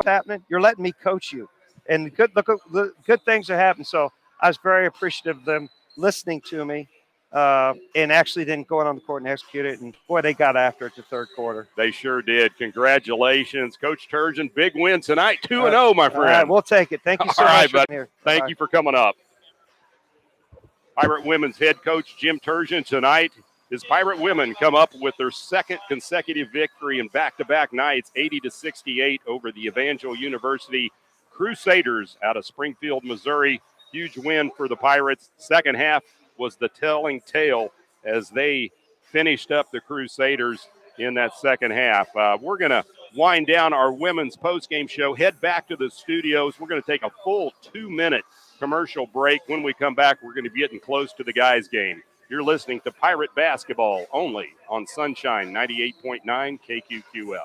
what's happening? You're letting me coach you. And the good things are happening. So I was very appreciative of them listening to me and actually then going on the court and execute it. And boy, they got after it the third quarter. They sure did. Congratulations, Coach Turgeon. Big win tonight, 2-0, my friend. All right, we'll take it. Thank you so much for being here. Thank you for coming up. Pirate women's head coach Jim Turgeon tonight. His Pirate women come up with their second consecutive victory in back-to-back nights, 80-68 over the Evangel University Crusaders out of Springfield, Missouri. Huge win for the Pirates. Second half was the telling tale as they finished up the Crusaders in that second half. We're going to wind down our women's postgame show, head back to the studios. We're going to take a full 2-minute commercial break. When we come back, we're going to be getting close to the guys' game. You're listening to Pirate Basketball only on Sunshine 98.9 KQQF.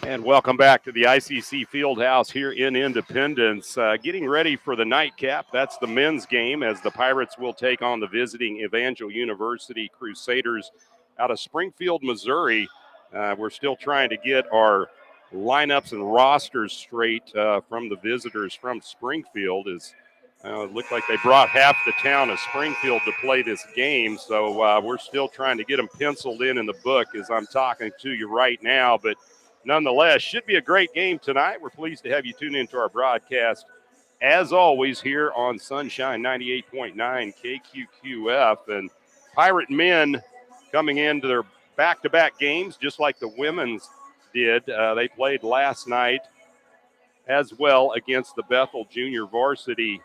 And welcome back to the ICC Fieldhouse here in Independence. Getting ready for the nightcap. That's the men's game as the Pirates will take on the visiting Evangel University Crusaders out of Springfield, Missouri. We're still trying to get our lineups and rosters straight from the visitors from Springfield. It looked like they brought half the town of Springfield to play this game, so we're still trying to get them penciled in the book as I'm talking to you right now. But nonetheless, should be a great game tonight. We're pleased to have you tune into our broadcast, as always, here on Sunshine 98.9 KQQF. And Pirate men coming into their back-to-back games, just like the women's did. They played last night as well against the Bethel Junior Varsity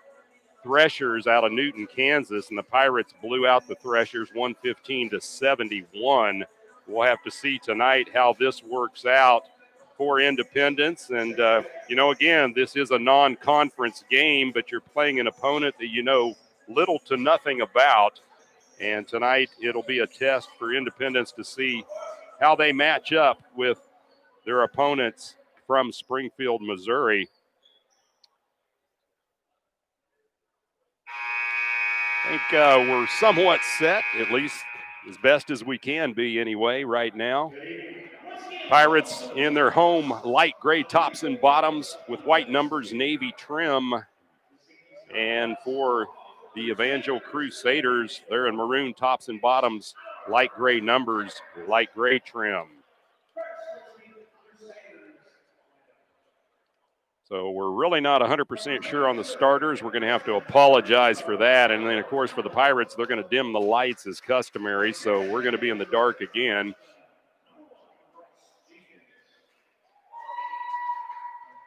Threshers out of Newton, Kansas, and the Pirates blew out the Threshers 115-71. We'll have to see tonight how this works out for Independence. And, again, this is a non-conference game, but you're playing an opponent that you know little to nothing about. And tonight it'll be a test for Independence to see how they match up with their opponents from Springfield, Missouri. I think we're somewhat set, at least as best as we can be anyway right now. Pirates in their home light gray tops and bottoms with white numbers, navy trim. And for the Evangel Crusaders, they're in maroon tops and bottoms, light gray numbers, light gray trim. So we're really not 100% sure on the starters. We're going to have to apologize for that. And then, of course, for the Pirates, they're going to dim the lights as customary. So we're going to be in the dark again.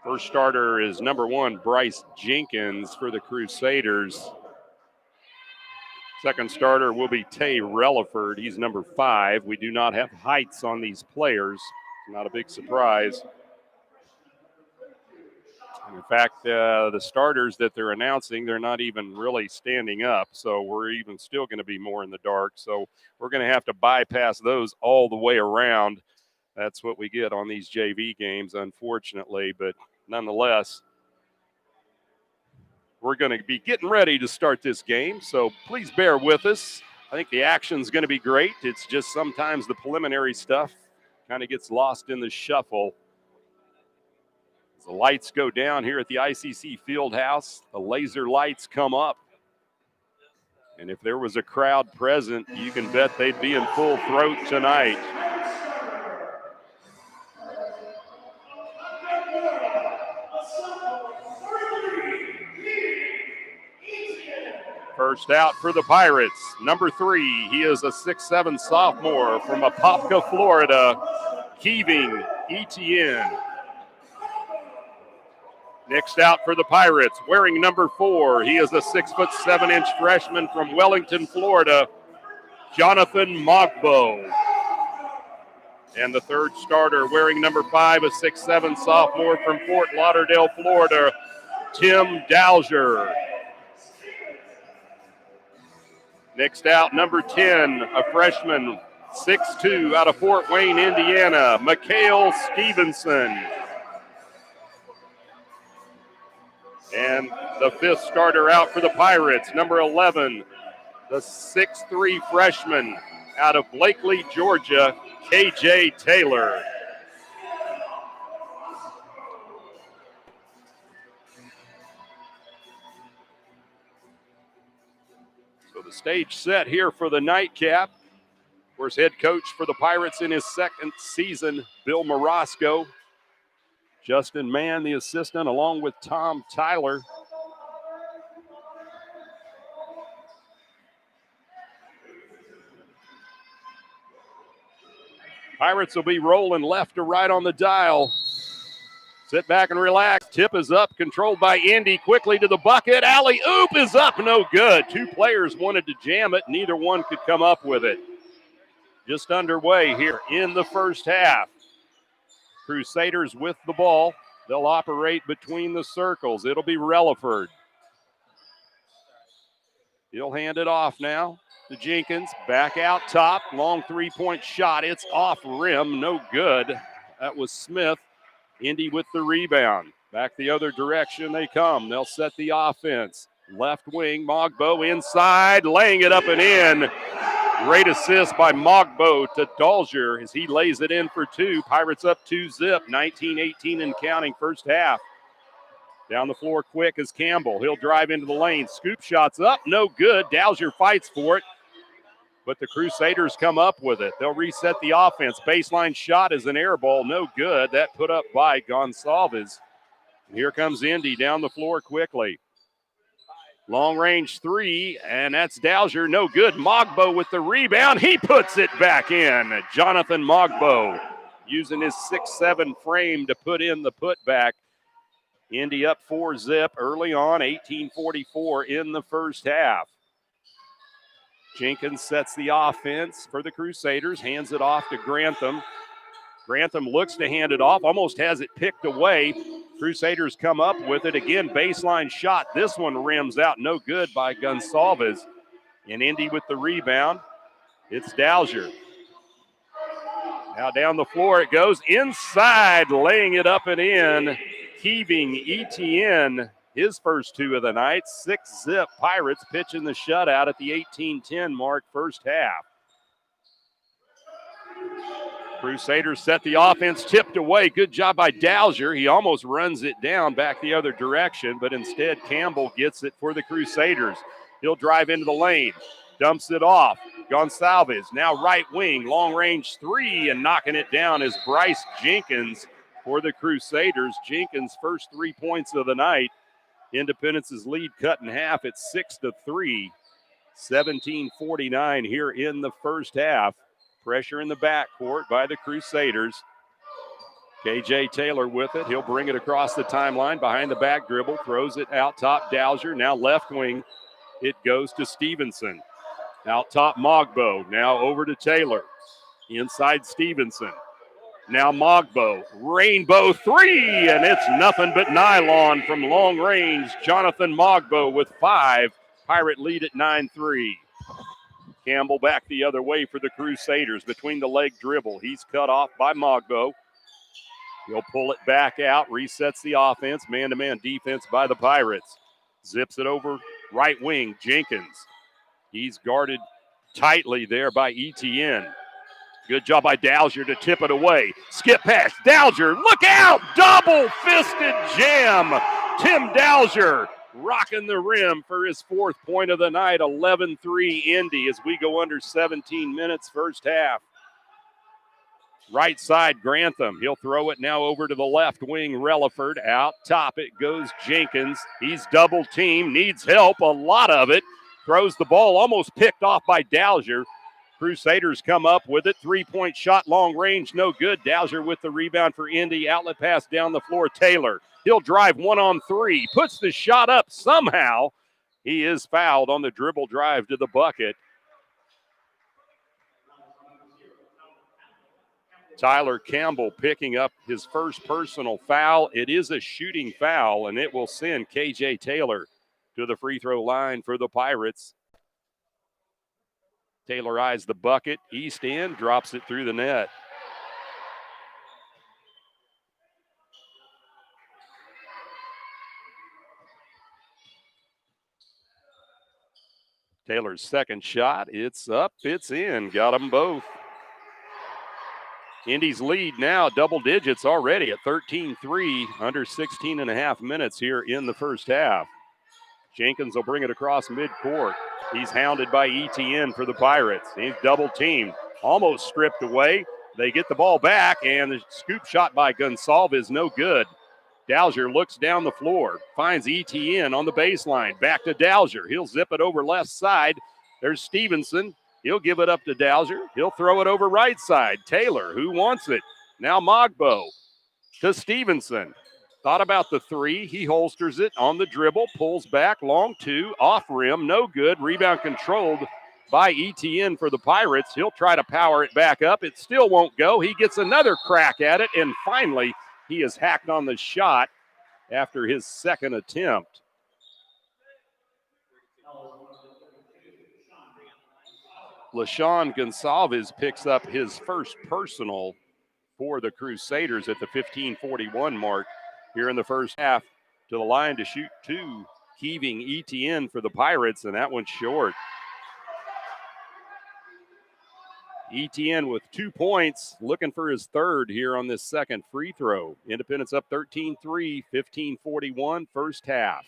First starter is number 1, Bryce Jenkins for the Crusaders. Second starter will be Tay Relaford. He's number 5. We do not have heights on these players. Not a big surprise. In fact, the starters that they're announcing, they're not even really standing up, so we're even still going to be more in the dark. So we're going to have to bypass those all the way around. That's what we get on these JV games, unfortunately, but nonetheless, we're going to be getting ready to start this game, so please bear with us. I think the action's going to be great. It's just sometimes the preliminary stuff kind of gets lost in the shuffle. As the lights go down here at the ICC Fieldhouse, the laser lights come up. And if there was a crowd present, you can bet they'd be in full throat tonight. First out for the Pirates, number 3. He is a 6'7" sophomore from Apopka, Florida, Keeving Etienne. Next out for the Pirates, wearing number 4. He is a 6'7" freshman from Wellington, Florida, Jonathan Mogbo. And the third starter, wearing number 5, a 6'7" sophomore from Fort Lauderdale, Florida, Tim Dowser. Next out, number 10, a freshman, 6'2", out of Fort Wayne, Indiana, Mikhail Stevenson. And the fifth starter out for the Pirates, number 11, the 6'3" freshman out of Blakely, Georgia, KJ Taylor. So the stage set here for the nightcap. Of course, head coach for the Pirates in his second season, Bill Morosco. Justin Mann, the assistant, along with Tom Tyler. Pirates will be rolling left to right on the dial. Sit back and relax. Tip is up, controlled by Indy. Quickly to the bucket. Alley-oop is up, no good. 2 players wanted to jam it. Neither one could come up with it. Just underway here in the first half. Crusaders with the ball. They'll operate between the circles. It'll be Relaford. He'll hand it off now to Jenkins. Back out top. Long 3-point shot. It's off rim. No good. That was Smith. Indy with the rebound. Back the other direction they come. They'll set the offense. Left wing, Mogbo inside, laying it up and in. Great assist by Mogbo to Dalzier as he lays it in for 2. Pirates up 2-zip, 19-18 and counting first half. Down the floor quick is Campbell. He'll drive into the lane. Scoop shots up, no good. Dalzier fights for it, but the Crusaders come up with it. They'll reset the offense. Baseline shot is an air ball, no good. That put up by Gonsalves. And here comes Indy down the floor quickly. Long range 3, and that's Dalzier, no good. Mogbo with the rebound. He puts it back in. Jonathan Mogbo using his 6'7" frame to put in the putback. Indy up 4-zip early on, 18:44 in the first half. Jenkins sets the offense for the Crusaders, hands it off to Grantham. Grantham looks to hand it off, almost has it picked away. Crusaders come up with it again, baseline shot. This one rims out, no good by Gonsalves. And Indy with the rebound. It's Dalzier. Now down the floor it goes, inside, laying it up and in. Keeving Etienne, his first 2 of the night. 6-zip, Pirates pitching the shutout at the 18:10 mark first half. Crusaders set the offense, tipped away. Good job by Dalzier. He almost runs it down back the other direction, but instead Campbell gets it for the Crusaders. He'll drive into the lane, dumps it off. Gonsalves now right wing, long range 3, and knocking it down is Bryce Jenkins for the Crusaders. Jenkins' first 3 points of the night. Independence's lead cut in half at 6-3. 17:49 here in the first half. Pressure in the backcourt by the Crusaders. KJ Taylor with it. He'll bring it across the timeline, behind the back dribble, throws it out top. Dowser, now left wing. It goes to Stevenson. Out top, Mogbo. Now over to Taylor. Inside Stevenson. Now Mogbo. Rainbow three, and it's nothing but nylon from long range. Jonathan Mogbo with 5. Pirate lead at 9-3. Campbell back the other way for the Crusaders. Between the leg dribble. He's cut off by Mogbo. He'll pull it back out, resets the offense. Man-to-man defense by the Pirates. Zips it over right wing, Jenkins. He's guarded tightly there by Etienne. Good job by Dowser to tip it away. Skip pass, Dowser, look out! Double-fisted jam. Tim Dowser rocking the rim for his 4th point of the night. 11-3 Indy as we go under 17 minutes first half. Right side, Grantham. He'll throw it now over to the left wing, Relaford. Out top it goes Jenkins. He's double teamed, needs help, a lot of it. Throws the ball, almost picked off by Dowser. Crusaders come up with it. 3-point shot, long range, no good. Dowser with the rebound for Indy. Outlet pass down the floor, Taylor. He'll drive 1-on-3, puts the shot up somehow. He is fouled on the dribble drive to the bucket. Tyler Campbell picking up his first personal foul. It is a shooting foul, and it will send KJ Taylor to the free throw line for the Pirates. Taylor eyes the bucket. East end, drops it through the net. Taylor's second shot. It's up, it's in. Got them both. Indy's lead now, double digits already at 13-3, under 16 and a half minutes here in the first half. Jenkins will bring it across midcourt. He's hounded by Etienne for the Pirates. He's double teamed, almost stripped away. They get the ball back, and the scoop shot by Gonsalves is no good. Dowser looks down the floor, finds Etienne on the baseline. Back to Dowser. He'll zip it over left side. There's Stevenson. He'll give it up to Dowser. He'll throw it over right side. Taylor, who wants it? Now Mogbo to Stevenson. Thought about the three. He holsters it on the dribble, pulls back, long two, off rim, no good. Rebound controlled by Etienne for the Pirates. He'll try to power it back up. It still won't go. He gets another crack at it, and finally he is hacked on the shot after his second attempt. LaShawn Gonsalves picks up his first personal for the Crusaders at the 15:41 mark here in the first half. To the line to shoot two, heaving Etienne for the Pirates, and that one's short. Etienne with 2 points, looking for his third here on this second free throw. Independence up 13-3, 15:41 first half.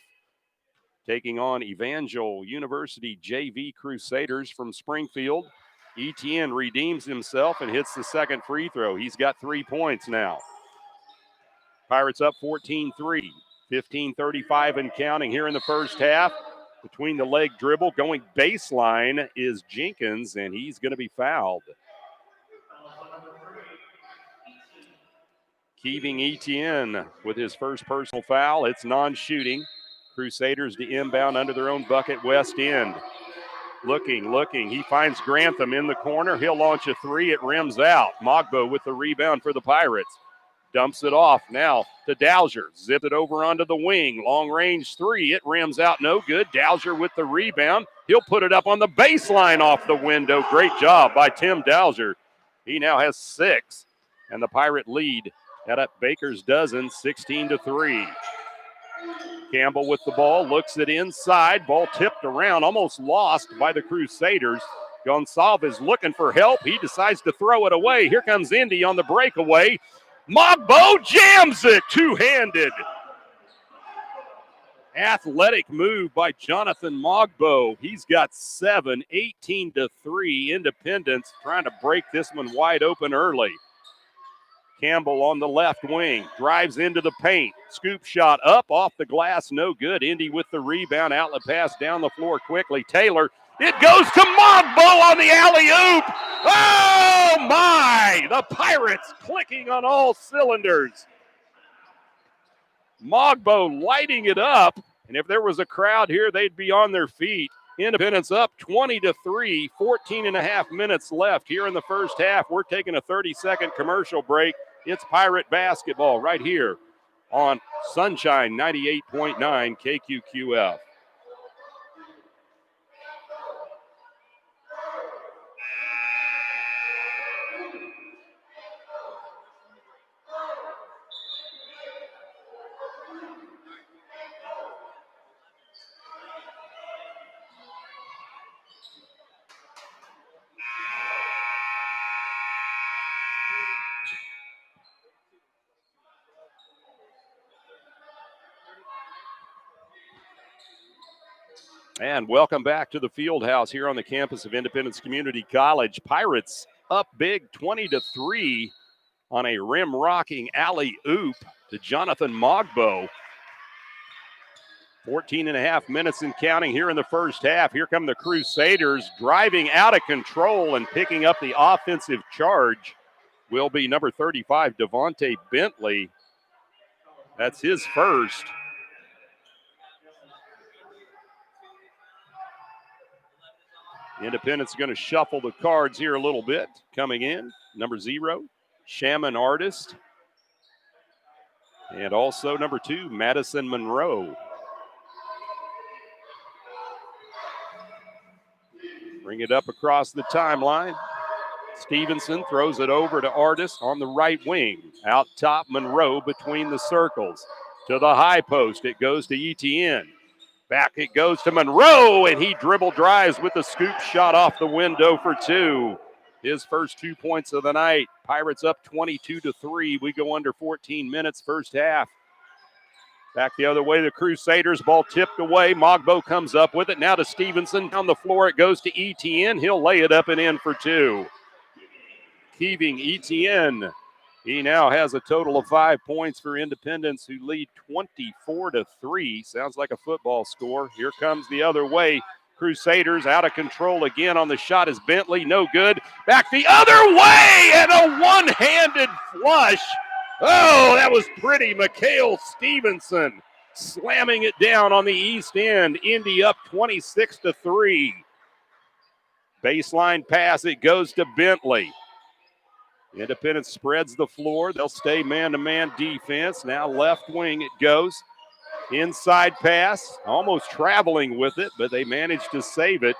Taking on Evangel University JV Crusaders from Springfield. Etienne redeems himself and hits the second free throw. He's got 3 points now. Pirates up 14-3, 15:35 and counting here in the first half. Between the leg dribble, going baseline is Jenkins, and he's going to be fouled. Keeving Etienne with his first personal foul. It's non-shooting. Crusaders to inbound under their own bucket, west end. Looking. He finds Grantham in the corner. He'll launch a three. It rims out. Mogbo with the rebound for the Pirates. Dumps it off now to Dowser. Zip it over onto the wing. Long range three. It rims out. No good. Dowser with the rebound. He'll put it up on the baseline off the window. Great job by Tim Dowser. He now has 6. And the Pirate lead at a baker's dozen, 16-3. Campbell with the ball. Looks it inside. Ball tipped around. Almost lost by the Crusaders. Gonsalves looking for help. He decides to throw it away. Here comes Indy on the breakaway. Mogbo jams it two-handed. Athletic move by Jonathan Mogbo. He's got 7, 18-3. Independence trying to break this one wide open early. Campbell on the left wing, drives into the paint. Scoop shot up off the glass, no good. Indy with the rebound, outlet pass down the floor quickly. Taylor It goes to Mogbo on the alley-oop. Oh, my! The Pirates clicking on all cylinders. Mogbo lighting it up. And if there was a crowd here, they'd be on their feet. Independence up 20-3, 14 and a half minutes left here in the first half. We're taking a 30-second commercial break. It's Pirate basketball right here on Sunshine 98.9 KQQF. And welcome back to the field house here on the campus of Independence Community College. Pirates up big 20-3 on a rim-rocking alley-oop to Jonathan Mogbo. 14 and a half minutes and counting here in the first half. Here come the Crusaders driving out of control and picking up the offensive charge will be number 35, Devontae Bentley. That's his first. Independence going to shuffle the cards here a little bit. Coming in, number 0, Shaman Artist. And also number 2, Madison Monroe. Bring it up across the timeline. Stevenson throws it over to Artist on the right wing. Out top, Monroe between the circles. To the high post, it goes to Etienne. Back it goes to Monroe, and he dribble drives with the scoop shot off the window for 2. His first 2 points of the night. Pirates up 22-3. We go under 14 minutes first half. Back the other way, the Crusaders. Ball tipped away. Mogbo comes up with it. Now to Stevenson. Down the floor, it goes to Etienne. He'll lay it up and in for 2. Keeving Etienne. He now has a total of 5 points for Independence, who lead 24-3. Sounds like a football score. Here comes the other way. Crusaders out of control again on the shot is Bentley. No good. Back the other way and a one-handed flush. Oh, that was pretty. Mikhail Stevenson slamming it down on the east end. Indy up 26-3. Baseline pass. It goes to Bentley. Independence spreads the floor. They'll stay man-to-man defense. Now left wing it goes. Inside pass, almost traveling with it, but they managed to save it.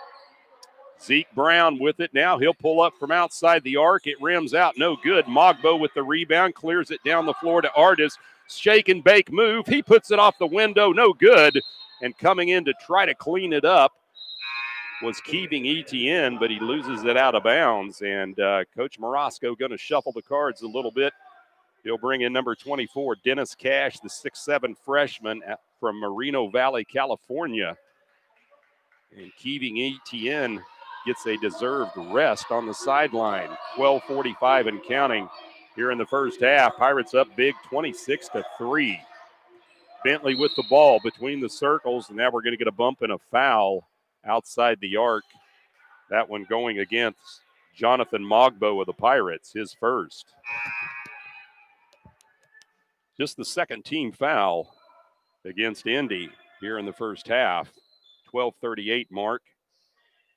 Zeke Brown with it now. He'll pull up from outside the arc. It rims out, no good. Mogbo with the rebound, clears it down the floor to Artist. Shake and bake move. He puts it off the window, no good. And coming in to try to clean it up was Keeving Etienne, but he loses it out of bounds. And Coach Morosco going to shuffle the cards a little bit. He'll bring in number 24, Dennis Cash, the 6'7" freshman from Moreno Valley, California. And Keeving Etienne gets a deserved rest on the sideline. 12:45 and counting here in the first half. Pirates up big 26-3. Bentley with the ball between the circles, and now we're going to get a bump and a foul outside the arc. That one going against Jonathan Mogbo of the Pirates, his first. Just the second team foul against Indy here in the first half. 12:38 mark.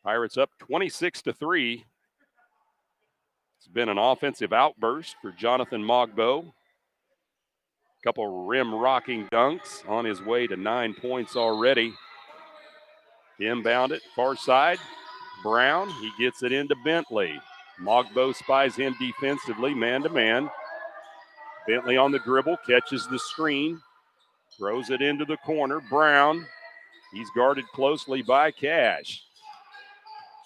Pirates up 26-3. It's been an offensive outburst for Jonathan Mogbo. Couple rim rocking dunks on his way to 9 points already. Inbound it, far side. Brown, he gets it into Bentley. Mogbo spies him defensively, man-to-man. Bentley on the dribble, catches the screen, throws it into the corner. Brown, he's guarded closely by Cash.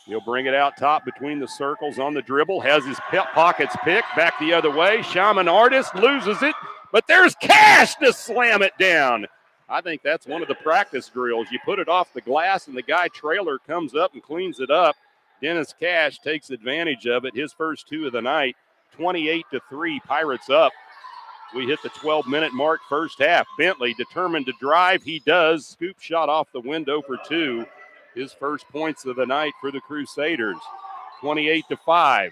He'll bring it out top between the circles on the dribble, has his pockets picked, back the other way. Shaman Artist loses it, but there's Cash to slam it down. I think that's one of the practice drills. You put it off the glass and the guy trailer comes up and cleans it up. Dennis Cash takes advantage of it. His first 2 of the night, 28-3, Pirates up. We hit the 12-minute mark first half. Bentley determined to drive. He does. Scoop shot off the window for 2. his first points of the night for the Crusaders. 28-5.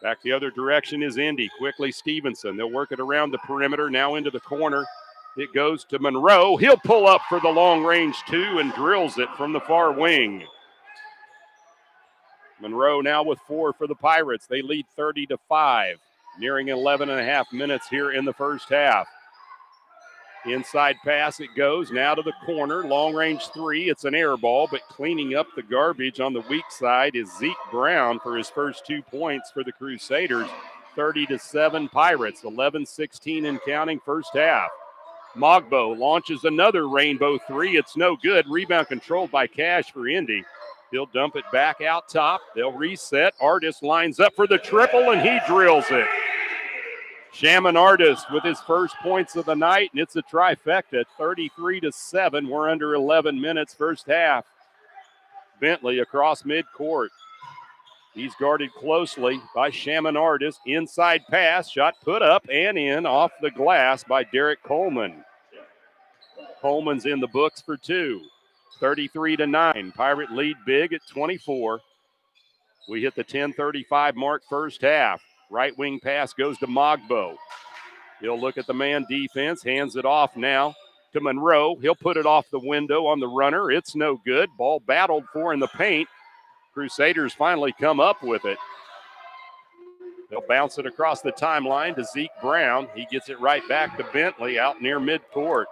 Back the other direction is Indy. Quickly Stevenson. They'll work it around the perimeter, now into the corner. It goes to Monroe. He'll pull up for the long range two and drills it from the far wing. Monroe now with 4 for the Pirates. They lead 30-5, nearing 11.5 minutes here in the first half. Inside pass it goes, now to the corner, long range three. It's an air ball, but cleaning up the garbage on the weak side is Zeke Brown for his first 2 points for the Crusaders. 30-7 Pirates, 11-16 and counting first half. Mogbo launches another rainbow three. It's no good. Rebound controlled by Cash for Indy. He'll dump it back out top. They'll reset. Artist lines up for the triple, and he drills it. Shaman Artist with his first points of the night, and it's a trifecta, 33-7. We're under 11 minutes first half. Bentley across midcourt. He's guarded closely by Shaman Artist. Inside pass, shot put up and in off the glass by Derek Coleman. Coleman's in the books for 2. 33-9. Pirate lead big at 24. We hit the 10:35 mark first half. Right wing pass goes to Mogbo. He'll look at the man defense, hands it off now to Monroe. He'll put it off the window on the runner. It's no good. Ball battled for in the paint. Crusaders finally come up with it. They'll bounce it across the timeline to Zeke Brown. He gets it right back to Bentley out near midcourt.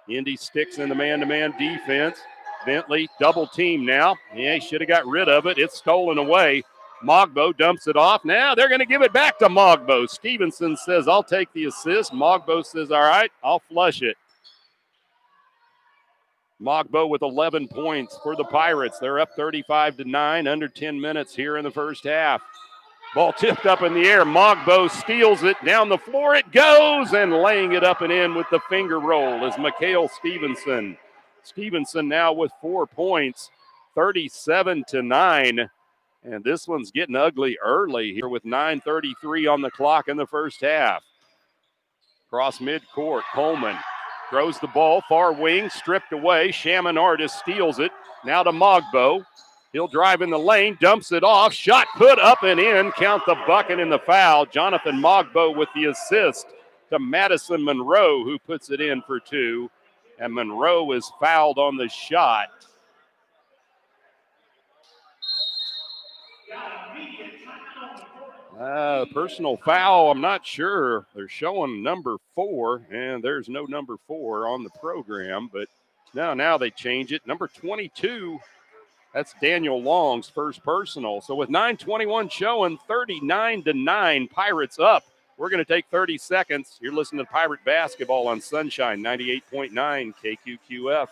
Indy sticks in the man-to-man defense. Bentley double team now. Yeah, he should have got rid of it. It's stolen away. Mogbo dumps it off. Now they're going to give it back to Mogbo. Stevenson says, I'll take the assist. Mogbo says, all right, I'll flush it. Mogbo with 11 points for the Pirates. They're up 35-9, under 10 minutes here in the first half. Ball tipped up in the air. Mogbo steals it. Down the floor it goes, and laying it up and in with the finger roll is Mikhail Stevenson. Stevenson now with 4 points, 37-9. And this one's getting ugly early here with 9:33 on the clock in the first half. Cross midcourt, Coleman throws the ball, far wing, stripped away. Shaman Artist steals it. Now to Mogbo. He'll drive in the lane, dumps it off. Shot put up and in. Count the bucket and the foul. Jonathan Mogbo with the assist to Madison Monroe, who puts it in for 2. And Monroe is fouled on the shot. Personal foul, I'm not sure. They're showing number 4, and there's no number 4 on the program, but now they change it. Number 22, that's Daniel Long's first personal. So with 9:21 showing, 39-9, Pirates up. We're going to take 30 seconds. You're listening to Pirate Basketball on Sunshine 98.9 KQQF.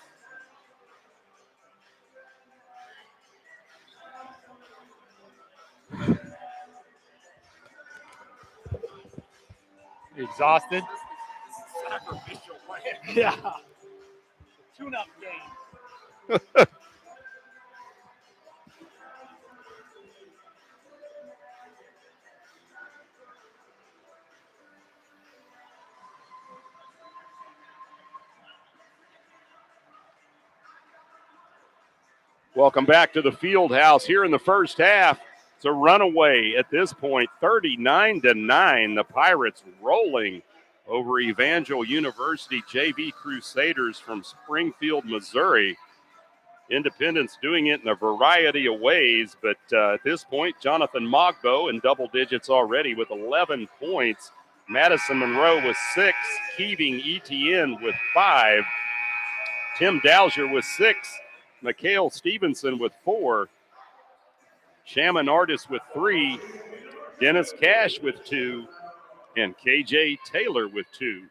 Exhausted? Sacrificial lamb. Yeah. Tune-up game. Welcome back to the field house here in the first half. It's a runaway at this point, 39-9. The Pirates rolling over Evangel University JV Crusaders from Springfield, Missouri. Independence doing it in a variety of ways, but at this point, Jonathan Mogbo in double digits already with 11 points. Madison Monroe with 6, Keeving Etienne with 5, Tim Dowser with 6, Mikhail Stevenson with 4, Shaman Artist with 3, Dennis Cash with 2, and KJ Taylor with 2.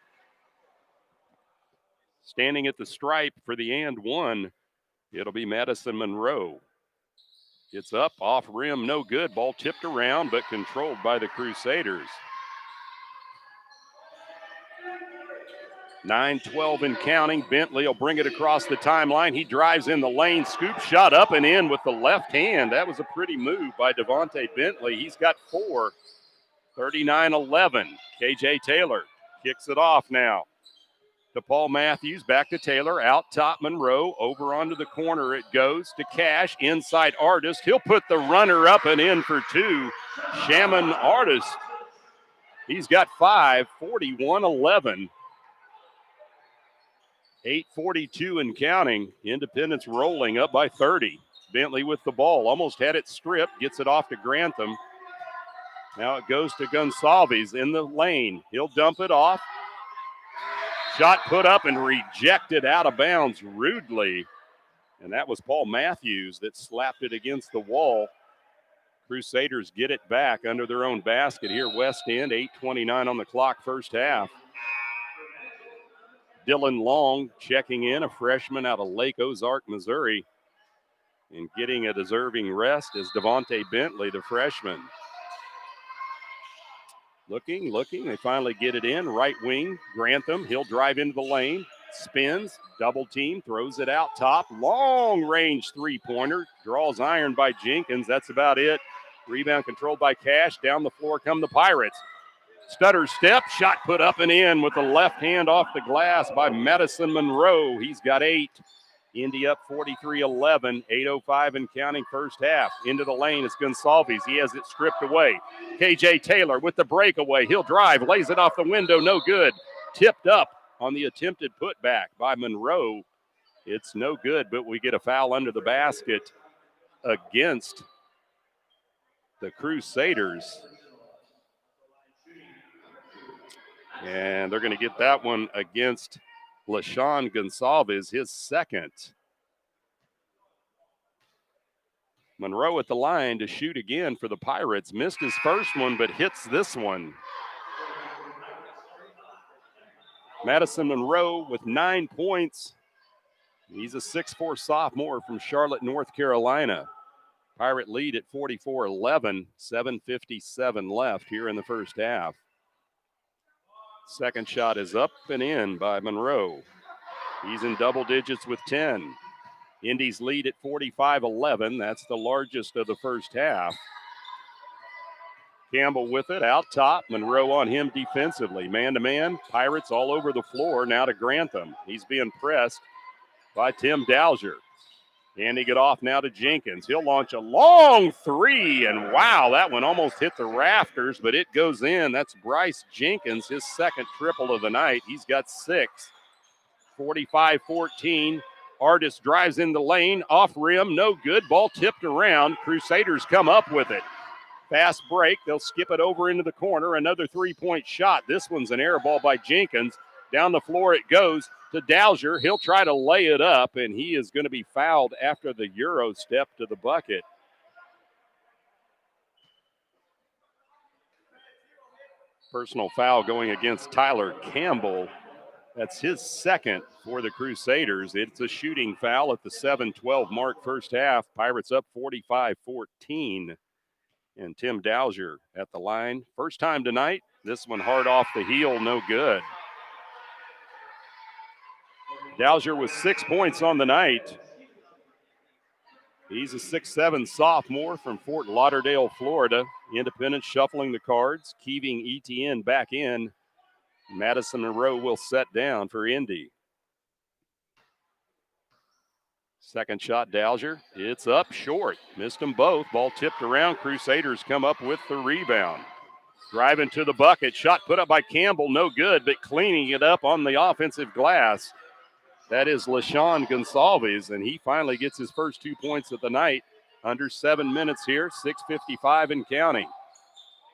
Standing at the stripe for the and one, it'll be Madison Monroe. It's up, off rim, no good. Ball tipped around, but controlled by the Crusaders. 9:12 and counting. Bentley will bring it across the timeline. He drives in the lane, scoop shot up and in with the left hand. That was a pretty move by Devontae Bentley. He's got 4. 39-11. KJ Taylor kicks it off now. to Paul Matthews, back to Taylor, out top Monroe, over onto the corner it goes to Cash, inside Artist. He'll put the runner up and in for two. Shaman Artist, he's got 5, 41-11. 8:42 and counting. Independence rolling up by 30. Bentley with the ball, almost had it stripped, gets it off to Grantham. Now it goes to Gonsalves in the lane. He'll dump it off. Shot put up and rejected out of bounds rudely. And that was Paul Matthews that slapped it against the wall. Crusaders get it back under their own basket here, West End. 8:29 on the clock, first half. Dylan Long checking in, a freshman out of Lake Ozark, Missouri. And getting a deserving rest is Devontae Bentley, the freshman. Looking, they finally get it in. Right wing, Grantham, he'll drive into the lane, spins, double team, throws it out top. Long range three-pointer, draws iron by Jenkins. That's about it. Rebound controlled by Cash. Down the floor come the Pirates. Stutter step, shot put up and in with the left hand off the glass by Madison Monroe. He's got 8. Indy up 43-11, 8:05 and counting first half. Into the lane, it's Gonsalves. He has it stripped away. KJ Taylor with the breakaway. He'll drive, lays it off the window, no good. Tipped up on the attempted putback by Monroe. It's no good, but we get a foul under the basket against the Crusaders. And they're going to get that one against LaShawn Gonsalves, his second. Monroe at the line to shoot again for the Pirates. Missed his first one, but hits this one. Madison Monroe with 9 points. He's a 6'4" sophomore from Charlotte, North Carolina. Pirate lead at 44-11, 7:57 left here in the first half. Second shot is up and in by Monroe. He's in double digits with 10. Indy's lead at 45-11. That's the largest of the first half. Campbell with it out top. Monroe on him defensively. Man-to-man. Pirates all over the floor. Now to Grantham. He's being pressed by Tim Dowser. Handing it off now to Jenkins. He'll launch a long three, and wow, that one almost hit the rafters, but it goes in. That's Bryce Jenkins, his second triple of the night. He's got 6. 45-14. Artist drives in the lane, off rim, no good. Ball tipped around. Crusaders come up with it. Fast break. They'll skip it over into the corner. Another three-point shot. This one's an air ball by Jenkins. Down the floor it goes to Dowser. He'll try to lay it up, and he is going to be fouled after the Euro step to the bucket. Personal foul going against Tyler Campbell. That's his second for the Crusaders. It's a shooting foul at the 7:12 mark first half. Pirates up 45-14. And Tim Dowser at the line. First time tonight. This one hard off the heel, no good. Dowser with 6 points on the night. He's a 6'7" sophomore from Fort Lauderdale, Florida. Independence shuffling the cards, keeping Etienne back in. Madison Monroe will set down for Indy. Second shot, Dowser. It's up short. Missed them both. Ball tipped around. Crusaders come up with the rebound. Driving to the bucket. Shot put up by Campbell. No good, but cleaning it up on the offensive glass. That is LaShawn Gonsalves, and he finally gets his first 2 points of the night. Under 7 minutes here, 6:55 and counting.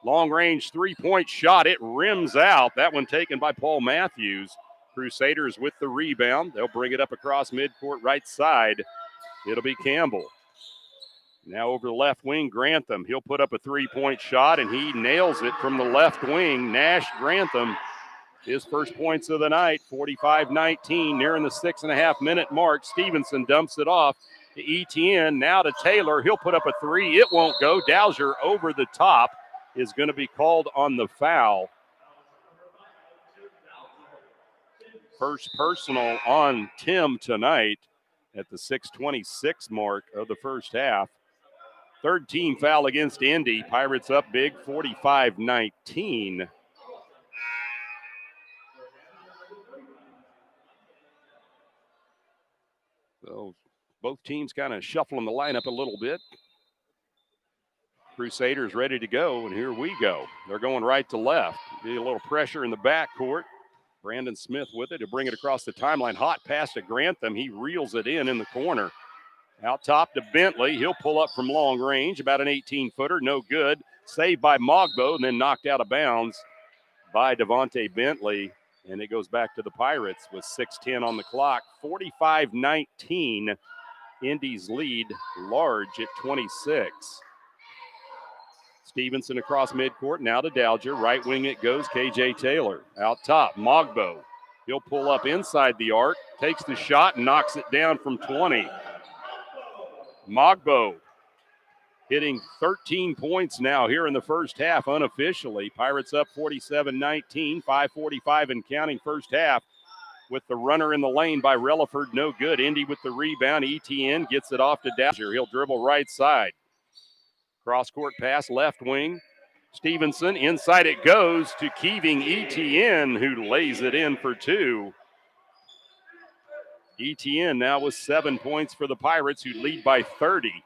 Long-range three-point shot. It rims out. That one taken by Paul Matthews. Crusaders with the rebound. They'll bring it up across midcourt right side. It'll be Campbell. Now over the left wing, Grantham. He'll put up a three-point shot, and he nails it from the left wing. Nash Grantham, his first points of the night, 45-19, nearing the 6.5-minute mark. Stevenson dumps it off to Etienne. Now to Taylor. He'll put up a three. It won't go. Dowser over the top is going to be called on the foul. First personal on Tim tonight at the 6:26 mark of the first half. Third team foul against Indy. Pirates up big, 45-19. So both teams kind of shuffling the lineup a little bit. Crusaders ready to go, and here we go. They're going right to left. Be a little pressure in the backcourt. Brandon Smith with it to bring it across the timeline. Hot pass to Grantham. He reels it in the corner. Out top to Bentley. He'll pull up from long range, about an 18-footer. No good. Saved by Mogbo, and then knocked out of bounds by Devontae Bentley. And it goes back to the Pirates with 6:10 on the clock. 45-19. Indy's lead large at 26. Stevenson across midcourt, now to Dalger. Right wing it goes, KJ Taylor. Out top, Mogbo. He'll pull up inside the arc, takes the shot, and knocks it down from 20. Mogbo hitting 13 points now here in the first half unofficially. Pirates up 47-19, 5:45 and counting first half. With the runner in the lane by Relaford, no good. Indy with the rebound. ETN gets it off to Dalger. He'll dribble right side. Cross-court pass, left wing. Stevenson, inside it goes to Keeving ETN, who lays it in for two. ETN now with 7 points for the Pirates, who lead by 30.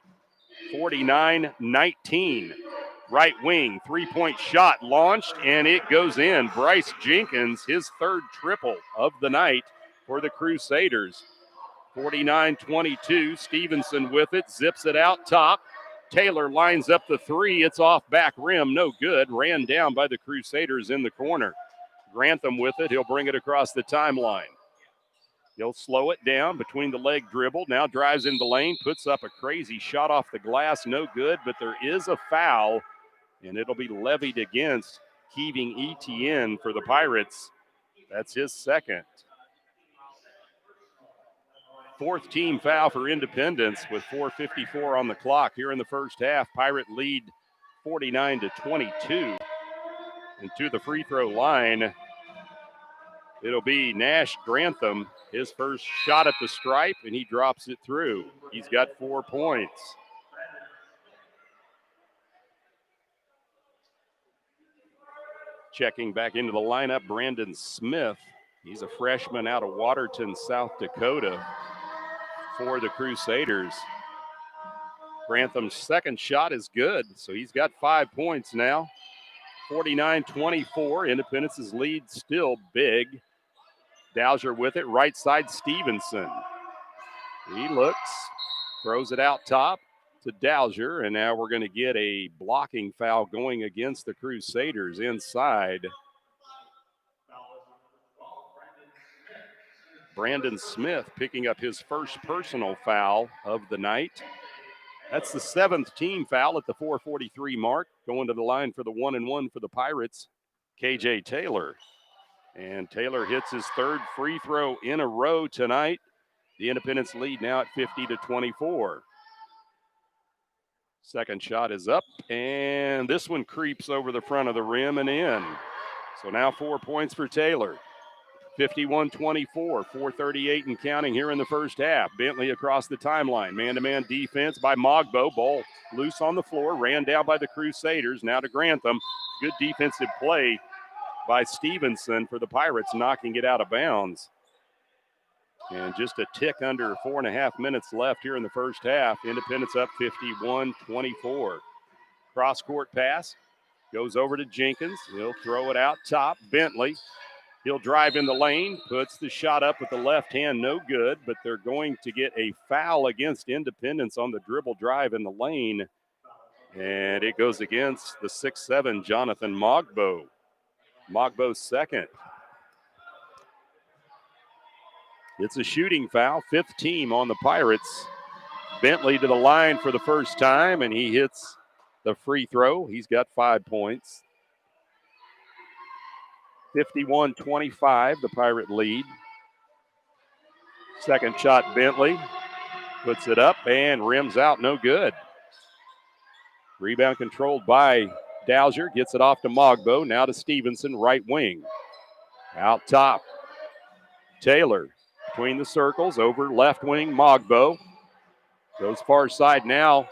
49-19. Right wing, three-point shot launched, and it goes in. Bryce Jenkins, his third triple of the night for the Crusaders. 49-22, Stevenson with it, zips it out top. Taylor lines up the three. It's off back rim. No good. Ran down by the Crusaders in the corner. Grantham with it. He'll bring it across the timeline. He'll slow it down between the leg dribble. Now drives in the lane. Puts up a crazy shot off the glass. No good, but there is a foul, and it'll be levied against Keeving ETN for the Pirates. That's his second. Fourth team foul for Independence with 4:54 on the clock here in the first half. Pirate lead 49-22. And to the free throw line, it'll be Nash Grantham, his first shot at the stripe, and he drops it through. He's got 4 points. Checking back into the lineup, Brandon Smith. He's a freshman out of Waterton, South Dakota, for the Crusaders. Grantham's second shot is good, so he's got 5 points now. 49-24, Independence's lead still big. Dalger with it, right side Stevenson. He looks, throws it out top to Dalger, and now we're going to get a blocking foul going against the Crusaders inside. Brandon Smith picking up his first personal foul of the night. That's the 7th team foul at the 4:43 mark. Going to the line for the 1-and-1 for the Pirates, KJ Taylor. And Taylor hits his third free throw in a row tonight. The Independence lead now at 50-24. Second shot is up, and this one creeps over the front of the rim and in. So now 4 points for Taylor. 51-24, 4:38 and counting here in the first half. Bentley across the timeline. Man-to-man defense by Mogbo. Ball loose on the floor. Ran down by the Crusaders. Now to Grantham. Good defensive play by Stevenson for the Pirates, knocking it out of bounds. And just a tick under 4.5 minutes left here in the first half. Independence up 51-24. Cross-court pass. Goes over to Jenkins. He'll throw it out top. Bentley. He'll drive in the lane, puts the shot up with the left hand, no good, but they're going to get a foul against Independence on the dribble drive in the lane, and it goes against the 6'7", Jonathan Mogbo. Mogbo's second. It's a shooting foul, 5th team on the Pirates. Bentley to the line for the first time, and he hits the free throw. He's got 5 points. 51-25, the Pirate lead. Second shot, Bentley puts it up and rims out, no good. Rebound controlled by Dalger, gets it off to Mogbo, now to Stevenson, right wing. Out top, Taylor between the circles, over left wing, Mogbo. Goes far side now.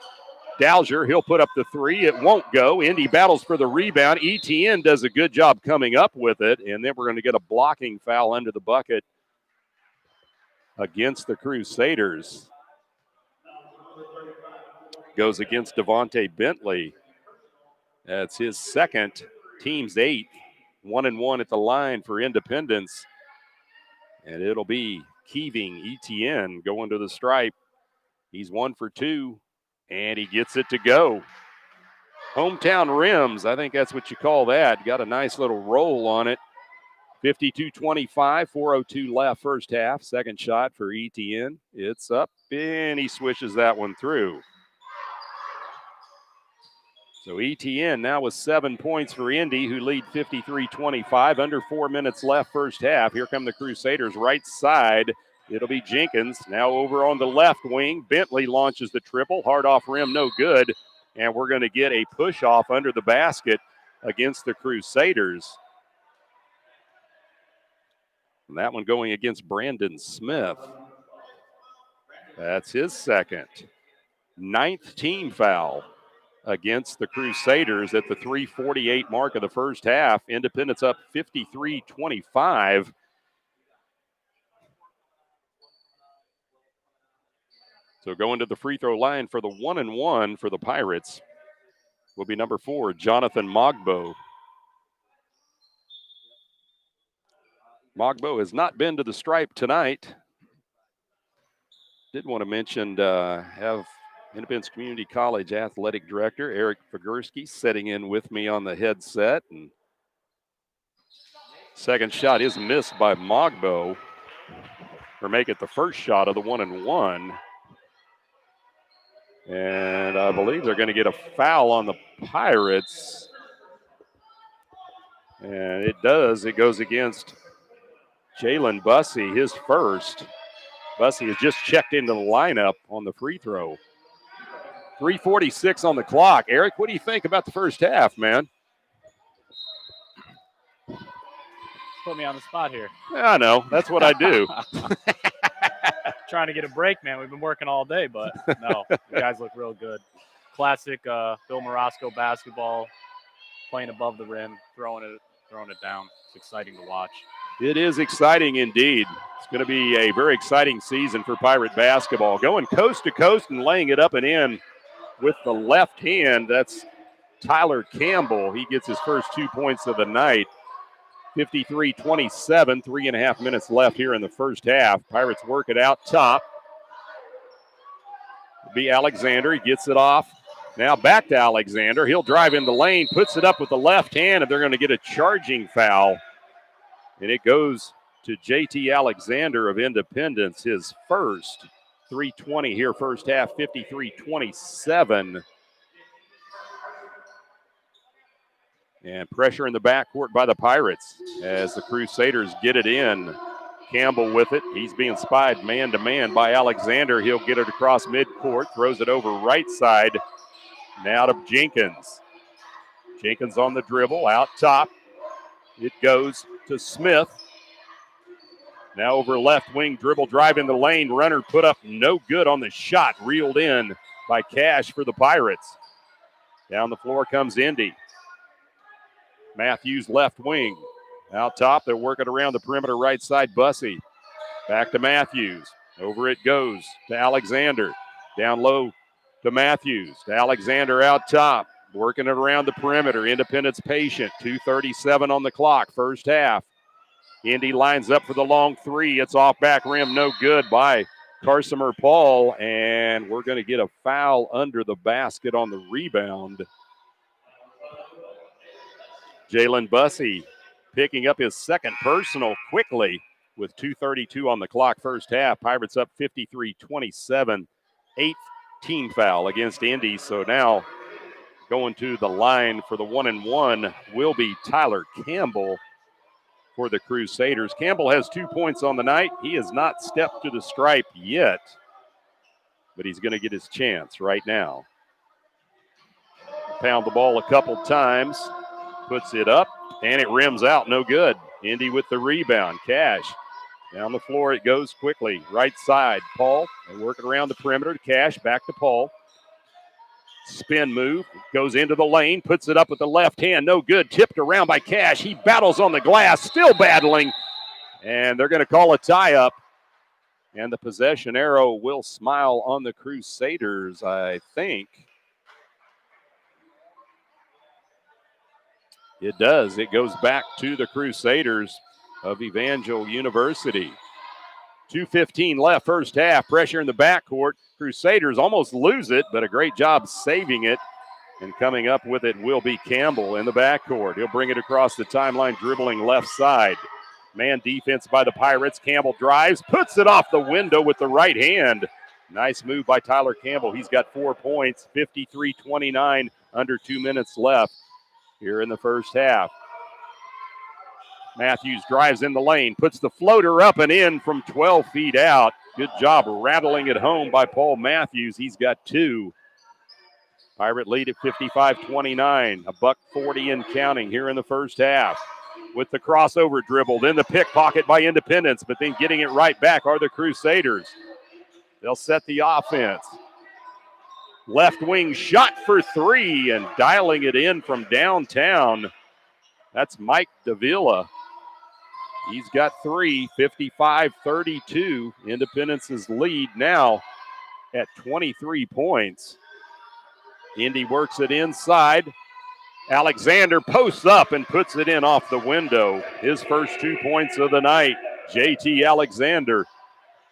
Dalger, he'll put up the three. It won't go. Indy battles for the rebound. ETN does a good job coming up with it, and then we're going to get a blocking foul under the bucket against the Crusaders. Goes against Devontae Bentley. That's his second, team's 8th. 1-1 at the line for Independence. And it'll be Keeving Etienne going to the stripe. He's 1 for 2, and he gets it to go. Hometown rims, I think that's what you call that. Got a nice little roll on it. 52-25, 4:02 left first half. Second shot for Etienne. It's up, and he swishes that one through. So Etienne now with 7 points for Indy, who lead 53-25. Under 4 minutes left first half. Here come the Crusaders right side. It'll be Jenkins. Now over on the left wing. Bentley launches the triple. Hard off rim, no good. And we're going to get a push off under the basket against the Crusaders. And that one going against Brandon Smith. That's his second. 9th team foul against the Crusaders at the 3:48 mark of the first half. Independence up 53-25. So going to the free throw line for the 1-1 for the Pirates will be number 4, Jonathan Mogbo. Mogbo has not been to the stripe tonight. Did want to mention, have Independence Community College Athletic Director Eric Figursky sitting in with me on the headset. And second shot is missed by Mogbo. Or make it the first shot of the 1-1. And I believe they're going to get a foul on the Pirates. And it does. It goes against Jalen Bussey, his first. Bussey has just checked into the lineup on the free throw. 3:46 on the clock. Eric, what do you think about the first half, man? Put me on the spot here. Yeah, I know. That's what I do. Trying to get a break, man. We've been working all day, but no, the guys look real good. Classic Bill Morosco basketball, playing above the rim, throwing it down. It's exciting to watch. It is exciting indeed. It's going to be a very exciting season for Pirate basketball. Going coast to coast and laying it up and in with the left hand. That's Tyler Campbell. He gets his first 2 points of the night. 53-27, 3.5 minutes left here in the first half. Pirates work it out top. It'll be Alexander. He gets it off. Now back to Alexander. He'll drive in the lane, puts it up with the left hand, and they're going to get a charging foul. And it goes to JT Alexander of Independence, his first. 3:20 here first half, 53-27. And pressure in the backcourt by the Pirates as the Crusaders get it in. Campbell with it. He's being spied man-to-man by Alexander. He'll get it across midcourt, throws it over right side. Now to Jenkins. Jenkins on the dribble, out top. It goes to Smith. Now over left wing, dribble drive in the lane. Runner put up no good on the shot. Reeled in by Cash for the Pirates. Down the floor comes Indy. Matthews left wing. Out top, they're working around the perimeter right side. Bussey. Back to Matthews. Over it goes to Alexander. Down low to Matthews. To Alexander out top. Working it around the perimeter. Independence patient. 2:37 on the clock. First half. Indy lines up for the long three. It's off back rim. No good by Carsomer Paul. And we're going to get a foul under the basket on the rebound. Jalen Bussey picking up his second personal quickly with 2:32 on the clock first half. Pirates up 53-27. 8th team foul against Indy. So now going to the line for the 1-1 will be Tyler Campbell for the Crusaders. Campbell has 2 points on the night. He has not stepped to the stripe yet, but he's going to get his chance right now. Pound the ball a couple times. Puts it up, and it rims out. No good. Indy with the rebound. Cash. Down the floor it goes quickly. Right side. Paul. They work it around the perimeter to Cash. Back to Paul. Spin move. Goes into the lane. Puts it up with the left hand. No good. Tipped around by Cash. He battles on the glass. Still battling. And they're going to call a tie-up. And the possession arrow will smile on the Crusaders, I think. It does. It goes back to the Crusaders of Evangel University. 2:15 left, first half. Pressure in the backcourt. Crusaders almost lose it, but a great job saving it. And coming up with it will be Campbell in the backcourt. He'll bring it across the timeline, dribbling left side. Man defense by the Pirates. Campbell drives, puts it off the window with the right hand. Nice move by Tyler Campbell. He's got 4 points, 53-29, under 2 minutes left here in the first half. Matthews drives in the lane, puts the floater up and in from 12 feet out. Good job rattling it home by Paul Matthews. He's got 2. Pirate lead at 55-29, $1:40 and counting here in the first half. With the crossover dribble, then the pickpocket by Independence, but then getting it right back are the Crusaders. They'll set the offense. Left wing shot for 3 and dialing it in from downtown. That's Mike Davila. He's got 3, 55-32. Independence's lead now at 23 points. Indy works it inside. Alexander posts up and puts it in off the window. His first 2 points of the night. JT Alexander.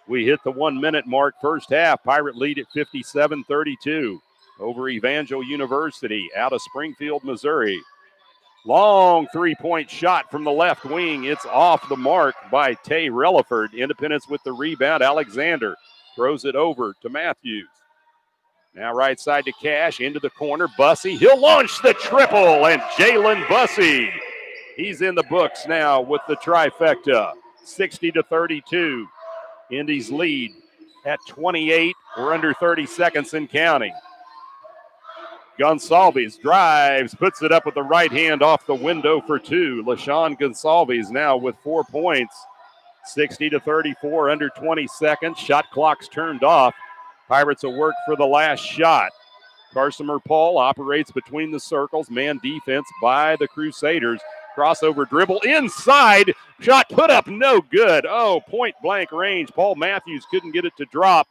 We hit the 1 minute mark first half. Pirate lead at 57-32 over Evangel University out of Springfield, Missouri. Long 3-point shot from the left wing. It's off the mark by Tay Relaford. Independence with the rebound. Alexander throws it over to Matthews. Now right side to Cash, into the corner. Bussey, he'll launch the triple, and Jalen Bussey. He's in the books now with the trifecta. 60-32. Indy's lead at 28. We're under 30 seconds and counting. Gonsalves drives, puts it up with the right hand off the window for 2. LaShawn Gonsalves now with 4 points. 60-34, under 20 seconds. Shot clock's turned off. Pirates will work for the last shot. Carsomer Paul operates between the circles. Man defense by the Crusaders. Crossover dribble inside. Shot put up, no good. Oh, point blank range. Paul Matthews couldn't get it to drop.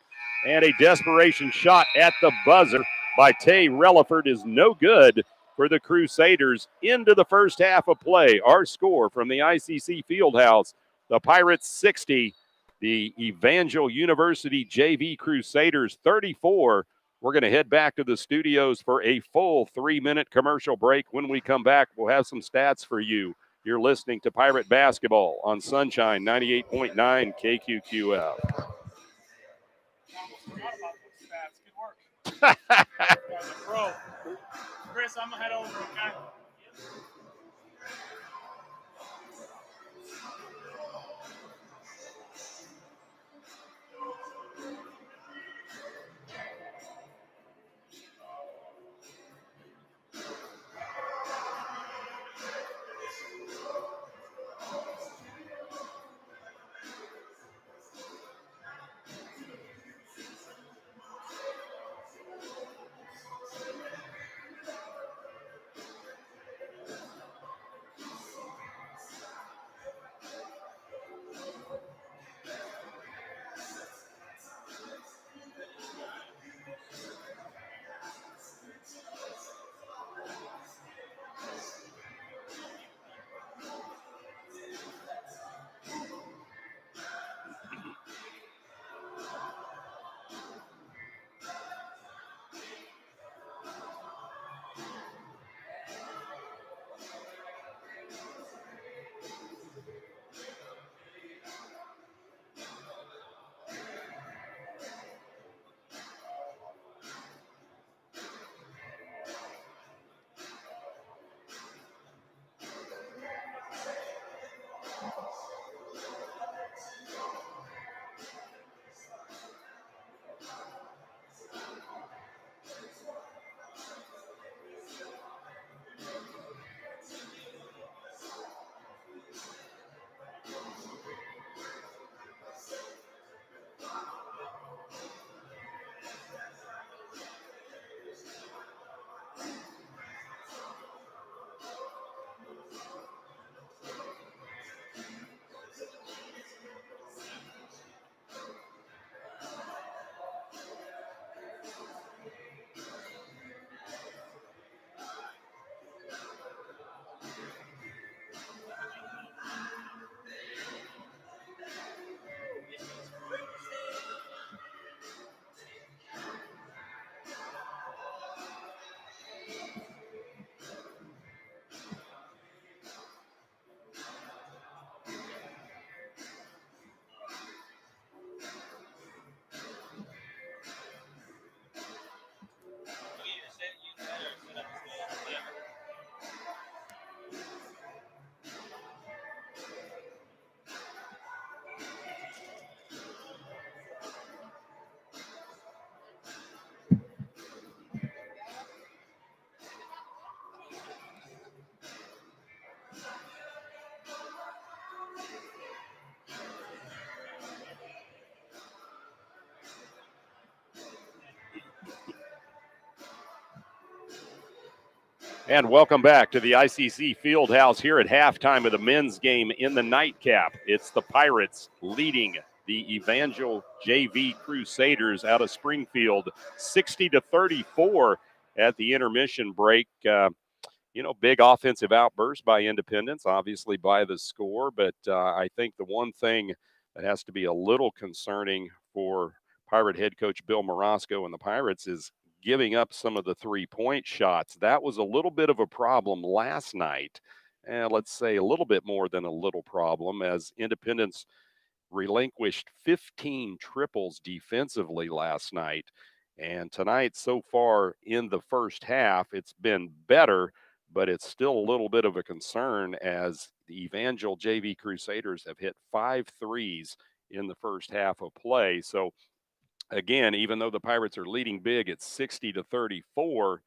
And a desperation shot at the buzzer by Tay Relaford is no good for the Crusaders into the first half of play. Our score from the ICC Fieldhouse, the Pirates 60, the Evangel University JV Crusaders 34. We're going to head back to the studios for a full 3-minute commercial break. When we come back, we'll have some stats for you. You're listening to Pirate Basketball on Sunshine 98.9 KQQF. Bro, Chris, I'm going to head over, okay? And welcome back to the ICC Fieldhouse here at halftime of the men's game in the nightcap. It's the Pirates leading the Evangel JV Crusaders out of Springfield 60-34 at the intermission break. Big offensive outburst by Independence, obviously by the score, but I think the one thing that has to be a little concerning for Pirate head coach Bill Morosco and the Pirates is giving up some of the three-point shots. That was a little bit of a problem last night. And let's say a little bit more than a little problem, as Independence relinquished 15 triples defensively last night. And tonight, so far in the first half, it's been better, but it's still a little bit of a concern as the Evangel JV Crusaders have hit 5 threes in the first half of play. So again, even though the Pirates are leading big at 60-34,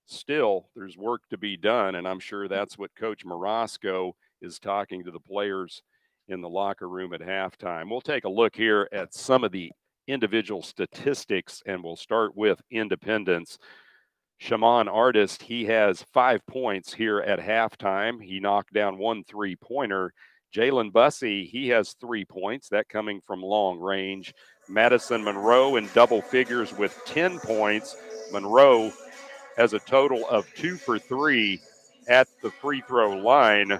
still there's work to be done. And I'm sure that's what Coach Morosco is talking to the players in the locker room at halftime. We'll take a look here at some of the individual statistics, and we'll start with Independence. Shaman Artist, he has 5 points here at halftime. He knocked down 1 3-pointer. Jalen Bussey, he has 3 points, that coming from long range. Madison Monroe in double figures with 10 points. Monroe has a total of 2 for 3 at the free throw line.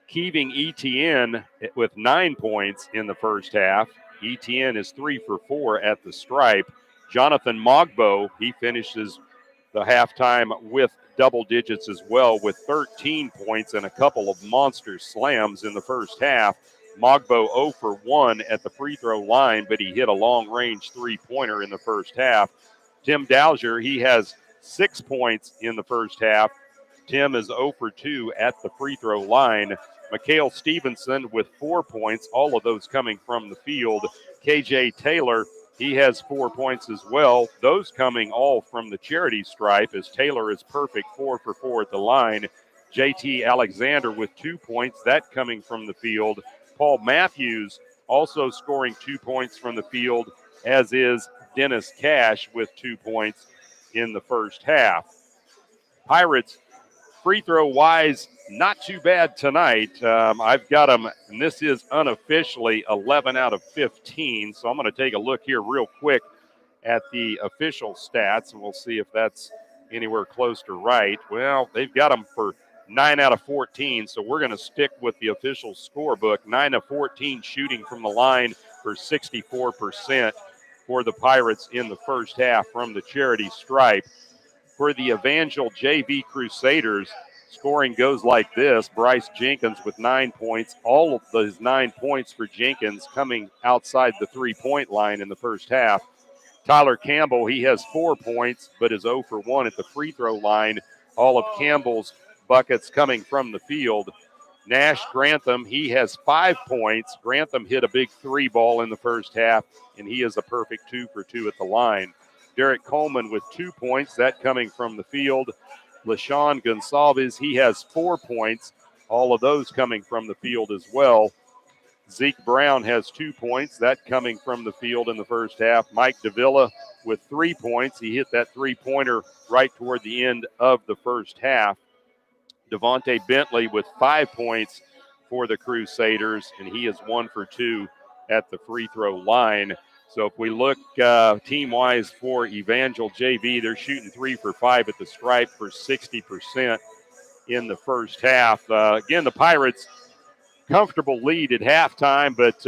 Keeving Etienne with 9 points in the first half. Etienne is 3 for 4 at the stripe. Jonathan Mogbo, he finishes the halftime with double digits as well with 13 points and a couple of monster slams in the first half. Mogbo 0 for 1 at the free throw line, but he hit a long-range three-pointer in the first half. Tim Dowser, he has 6 points in the first half. Tim is 0 for 2 at the free throw line. Mikhail Stevenson with 4 points, all of those coming from the field. KJ Taylor, he has 4 points as well. Those coming all from the charity stripe, as Taylor is perfect, 4 for 4 at the line. JT Alexander with 2 points, that coming from the field. Paul Matthews also scoring 2 points from the field, as is Dennis Cash with 2 points in the first half. Pirates, free throw wise, not too bad tonight. I've got them, and this is unofficially 11 out of 15. So I'm going to take a look here real quick at the official stats, and we'll see if that's anywhere close to right. Well, they've got them for 9 out of 14, so we're going to stick with the official scorebook. 9 of 14 shooting from the line for 64% for the Pirates in the first half from the charity stripe. For the Evangel JV Crusaders, scoring goes like this. Bryce Jenkins with 9 points. All of those 9 points for Jenkins coming outside the three-point line in the first half. Tyler Campbell, he has 4 points, but is 0 for 1 at the free throw line. All of Campbell's buckets coming from the field. Nash Grantham, he has 5 points. Grantham hit a big 3 ball in the first half, and he is a perfect 2 for 2 at the line. Derek Coleman with 2 points, that coming from the field. LaShawn Gonsalves, he has 4 points, all of those coming from the field as well. Zeke Brown has 2 points, that coming from the field in the first half. Mike Davila with 3 points. He hit that three-pointer right toward the end of the first half. Devontae Bentley with 5 points for the Crusaders, and he is 1 for 2 at the free throw line. So if we look team-wise for Evangel JV, they're shooting 3 for 5 at the stripe for 60% in the first half. Again, the Pirates, comfortable lead at halftime, but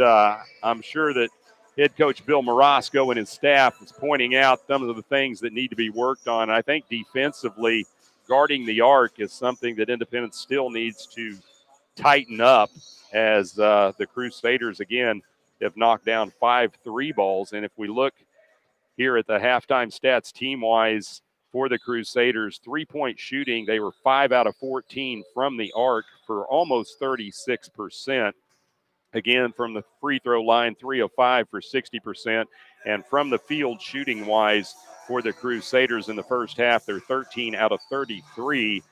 I'm sure that head coach Bill Morosco and his staff is pointing out some of the things that need to be worked on. I think defensively, guarding the arc is something that Independence still needs to tighten up, as the Crusaders, again, have knocked down 5 3 balls. And if we look here at the halftime stats team-wise for the Crusaders, three-point shooting, they were 5 out of 14 from the arc for almost 36%. Again, from the free throw line, 3 of 5 for 60%. And from the field shooting-wise for the Crusaders in the first half, they're 13 out of 33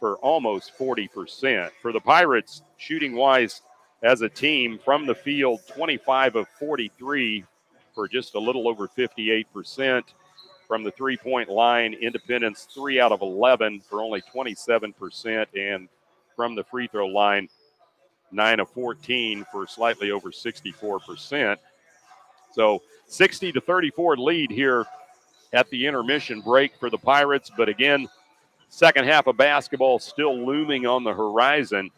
for almost 40%. For the Pirates, shooting-wise as a team, from the field, 25 of 43 for just a little over 58%. From the three-point line, Independence 3 out of 11 for only 27%. And from the free throw line, 9 of 14 for slightly over 64%. So 60-34 lead here at the intermission break for the Pirates. But again, second half of basketball still looming on the horizon.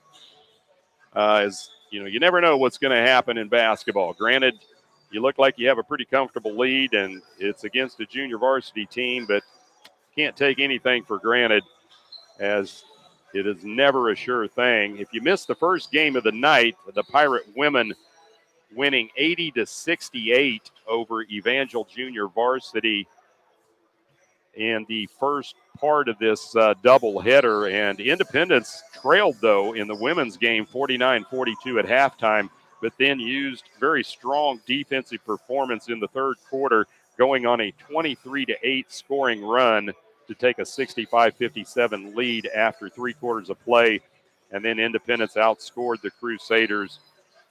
As you know, you never know what's going to happen in basketball. Granted, you look like you have a pretty comfortable lead, and it's against a junior varsity team, but can't take anything for granted, as it is never a sure thing. If you missed the first game of the night, the Pirate women winning 80-68 over Evangel Junior Varsity in the first part of this doubleheader. And Independence trailed, though, in the women's game 49-42 at halftime, but then used very strong defensive performance in the third quarter, going on a 23-8 scoring run to take a 65-57 lead after 3 quarters of play. And then Independence outscored the Crusaders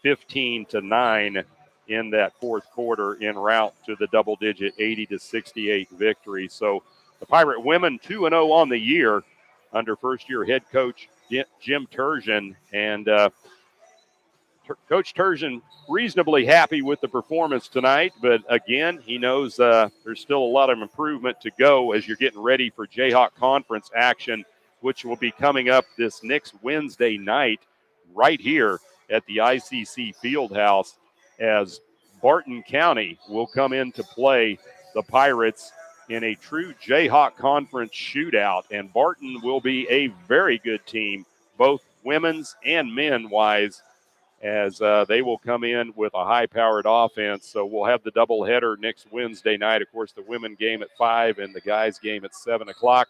15-9 in that fourth quarter en route to the double-digit 80-68 victory. So the Pirate women 2-0 on the year under first-year head coach Jim Turgeon. And Coach Turgeon reasonably happy with the performance tonight, but again, he knows there's still a lot of improvement to go as you're getting ready for Jayhawk Conference action, which will be coming up this next Wednesday night right here at the ICC Fieldhouse, as Barton County will come in to play the Pirates in a true Jayhawk Conference shootout. And Barton will be a very good team, both women's and men-wise, as they will come in with a high-powered offense. So we'll have the doubleheader next Wednesday night. Of course, the women game at 5 and the guys game at 7 o'clock.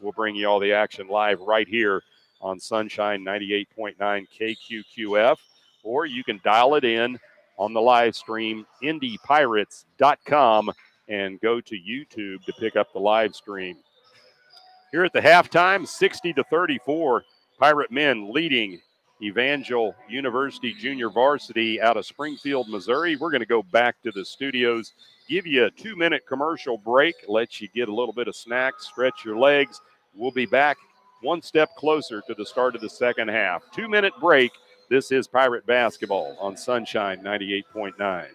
We'll bring you all the action live right here on Sunshine 98.9 KQQF, or you can dial it in on the live stream, indypirates.com, and go to YouTube to pick up the live stream. Here at the halftime, 60-34, Pirate men leading Evangel University Junior Varsity out of Springfield, Missouri. We're going to go back to the studios, give you a 2-minute commercial break, let you get a little bit of snacks, stretch your legs. We'll be back one step closer to the start of the second half. 2-minute break. This is Pirate basketball on Sunshine 98.9.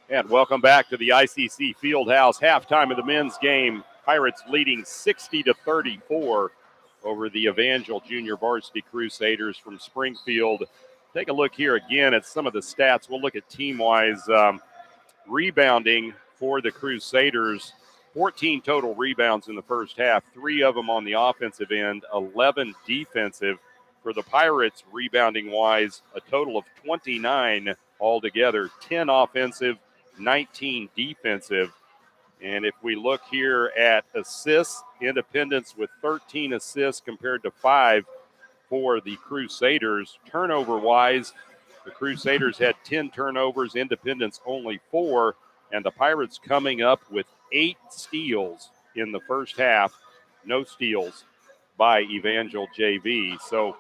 And welcome back to the ICC Fieldhouse. Halftime of the men's game. Pirates leading 60-34 over the Evangel Junior Varsity Crusaders from Springfield. take a look here again at some of the stats. We'll look at team-wise. Rebounding for the Crusaders, 14 total rebounds in the first half, 3 of them on the offensive end, 11 defensive. For the Pirates, rebounding-wise, a total of 29 altogether, 10 offensive, 19 defensive. And if we look here at assists, Independence with 13 assists compared to 5 for the Crusaders. Turnover-wise, the Crusaders had 10 turnovers, Independence only 4, and the Pirates coming up with 8 steals in the first half. No steals by Evangel JV. So,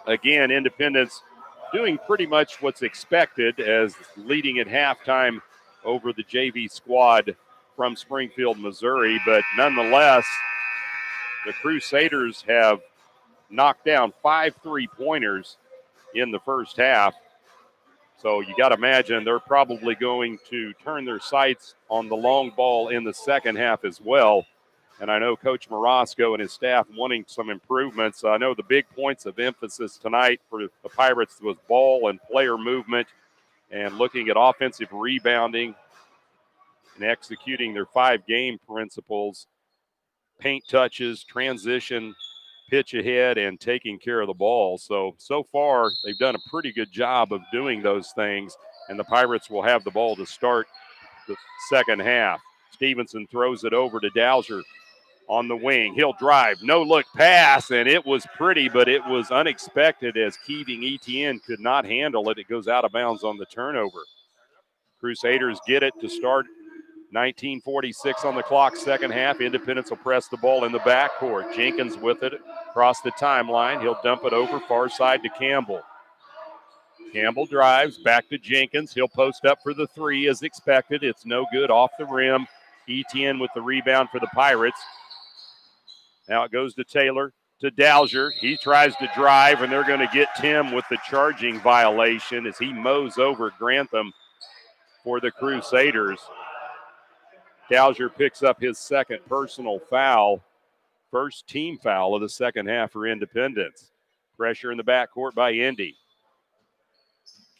again, Independence doing pretty much what's expected as leading at halftime over the JV squad from Springfield, Missouri. But nonetheless, the Crusaders have knocked down 5 3-pointers in the first half. So you got to imagine they're probably going to turn their sights on the long ball in the second half as well. And I know Coach Morosco and his staff wanting some improvements. I know the big points of emphasis tonight for the Pirates was ball and player movement and looking at offensive rebounding and executing their 5-game principles, paint touches, transition, pitch ahead, and taking care of the ball. So far, they've done a pretty good job of doing those things, and the Pirates will have the ball to start the second half. Stevenson throws it over to Dowser on the wing. He'll drive, no-look pass, and it was pretty, but it was unexpected as Keeving Etienne could not handle it. It goes out of bounds on the turnover. Crusaders get it to start. 19:46 on the clock, second half. Independence will press the ball in the backcourt. Jenkins with it across the timeline. He'll dump it over far side to Campbell. Campbell drives back to Jenkins. He'll post up for the 3 as expected. It's no good, off the rim. Etienne with the rebound for the Pirates. Now it goes to Taylor, to Dowser. He tries to drive, and they're going to get Tim with the charging violation as he mows over Grantham for the Crusaders. Dowser picks up his second personal foul, first team foul of the second half for Independence. Pressure in the backcourt by Indy.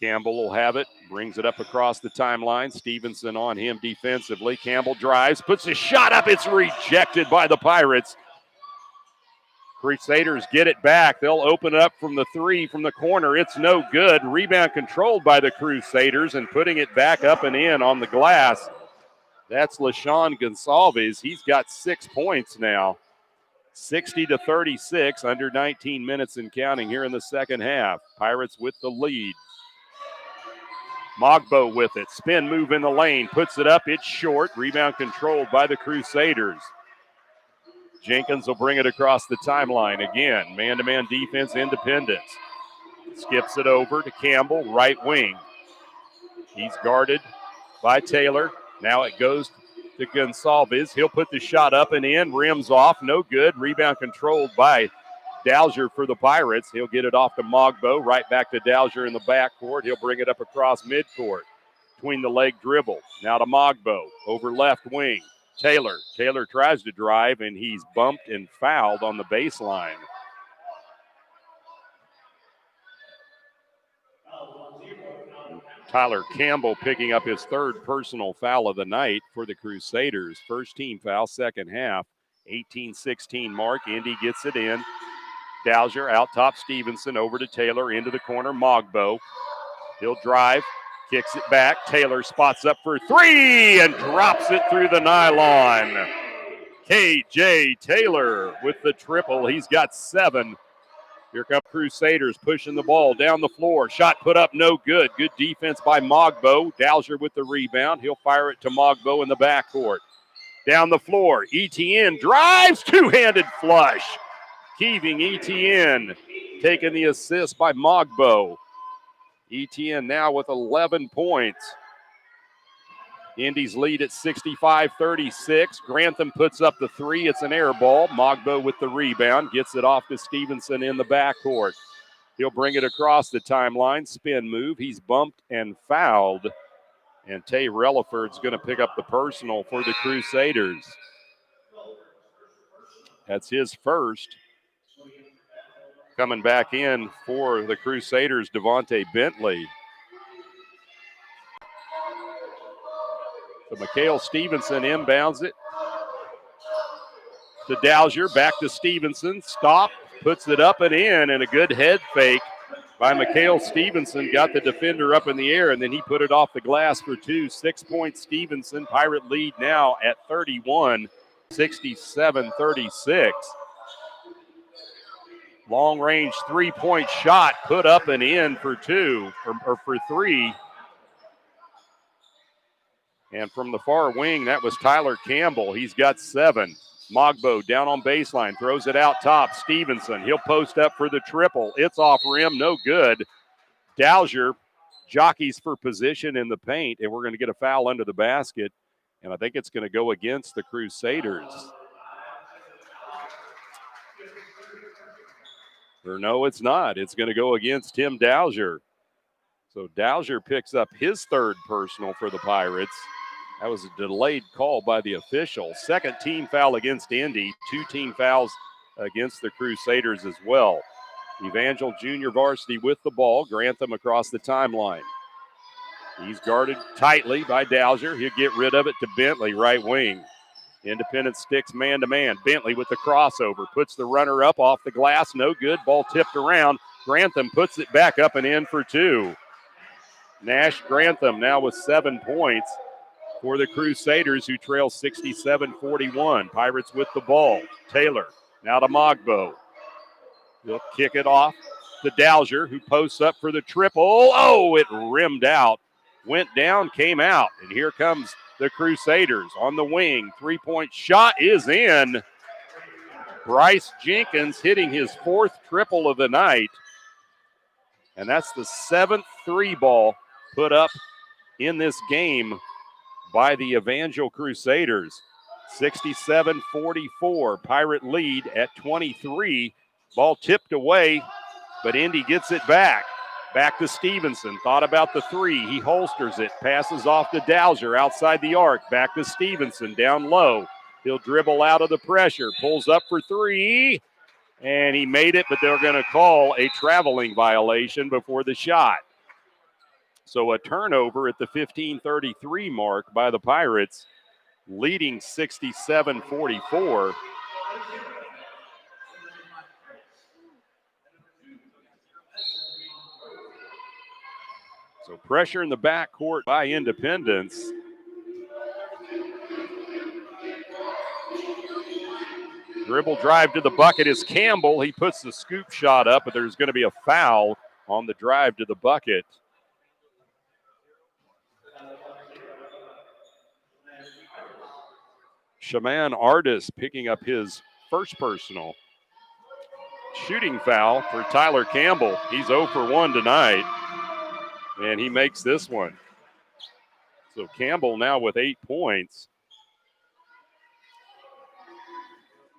Campbell will have it, brings it up across the timeline. Stevenson on him defensively. Campbell drives, puts a shot up. It's rejected by the Pirates. Crusaders get it back. They'll open it up from the 3 from the corner. It's no good. Rebound controlled by the Crusaders and putting it back up and in on the glass. That's LaShawn Gonsalves. He's got 6 points now. 60-36, under 19 minutes and counting here in the second half. Pirates with the lead. Mogbo with it. Spin move in the lane. Puts it up. It's short. Rebound controlled by the Crusaders. Jenkins will bring it across the timeline again. Man-to-man defense, Independence. Skips it over to Campbell, right wing. He's guarded by Taylor. Now it goes to Gonsalves. He'll put the shot up and in. Rims off. No good. Rebound controlled by Dowser for the Pirates. He'll get it off to Mogbo. Right back to Dowser in the backcourt. He'll bring it up across midcourt. Between the leg dribble. Now to Mogbo. Over left wing. Taylor. Taylor tries to drive, and he's bumped and fouled on the baseline. Tyler Campbell picking up his 3rd personal foul of the night for the Crusaders. First team foul, second half. 18-16 mark. Indy gets it in. Dowser out top Stevenson, over to Taylor, into the corner. Mogbo. He'll drive, kicks it back. Taylor spots up for 3 and drops it through the nylon. K.J. Taylor with the triple. He's got 7. Here come Crusaders pushing the ball down the floor. Shot put up, no good. Good defense by Mogbo. Dowser with the rebound. He'll fire it to Mogbo in the backcourt. Down the floor, Etienne drives, two-handed flush. Keeving Etienne taking the assist by Mogbo. Etienne now with 11 points. Indy's lead at 65-36. Grantham puts up the 3. It's an air ball. Mogbo with the rebound. Gets it off to Stevenson in the backcourt. He'll bring it across the timeline. Spin move. He's bumped and fouled. And Tay Relaford's going to pick up the personal for the Crusaders. That's his first. coming back in for the Crusaders, Devontae Bentley. So Mikhail Stevenson inbounds it to Dowser, back to Stevenson, stop, puts it up and in, and a good head fake by Mikhail Stevenson. Got the defender up in the air, and then he put it off the glass for two. 6-point Stevenson. Pirate lead now at 31, 67-36. Long-range three-point shot put up and in for two, or for three. And from the far wing, that was Tyler Campbell. He's got 7. Mogbo down on baseline, throws it out top. Stevenson, he'll post up for the triple. It's off rim, no good. Dowser jockeys for position in the paint, and we're going to get a foul under the basket. And I think it's going to go against the Crusaders. Or no, it's not. It's going to go against Tim Dowser. So Dowser picks up his 3rd personal for the Pirates. That was a delayed call by the official. 2nd team foul against Indy. 2 team fouls against the Crusaders as well. Evangel Junior Varsity with the ball. Grantham across the timeline. He's guarded tightly by Dowser. He'll get rid of it to Bentley, right wing. Independence sticks man-to-man. Bentley with the crossover. Puts the runner up off the glass. No good. Ball tipped around. Grantham puts it back up and in for 2. Nash Grantham now with 7 points for the Crusaders, who trail 67-41. Pirates with the ball. Taylor now to Mogbo. He'll kick it off to Dowser, who posts up for the triple. Oh, it rimmed out. Went down, came out. And here comes the Crusaders on the wing. 3-point shot is in. Bryce Jenkins hitting his 4th triple of the night. And that's the 7th 3-ball put up in this game by the Evangel Crusaders. 67-44. Pirate lead at 23. Ball tipped away, but Indy gets it back. Back to Stevenson. Thought about the 3. He holsters it. Passes off to Dowser outside the arc. Back to Stevenson down low. He'll dribble out of the pressure. Pulls up for 3. And he made it, but they're going to call a traveling violation before the shot. So a turnover at the 15:33 mark by the Pirates, leading 67-44. So pressure in the backcourt by Independence. Dribble drive to the bucket is Campbell. He puts the scoop shot up, but there's going to be a foul on the drive to the bucket. Shaman Artis picking up his 1st personal. Shooting foul for Tyler Campbell. He's 0 for 1 tonight, and he makes this one. So Campbell now with 8 points.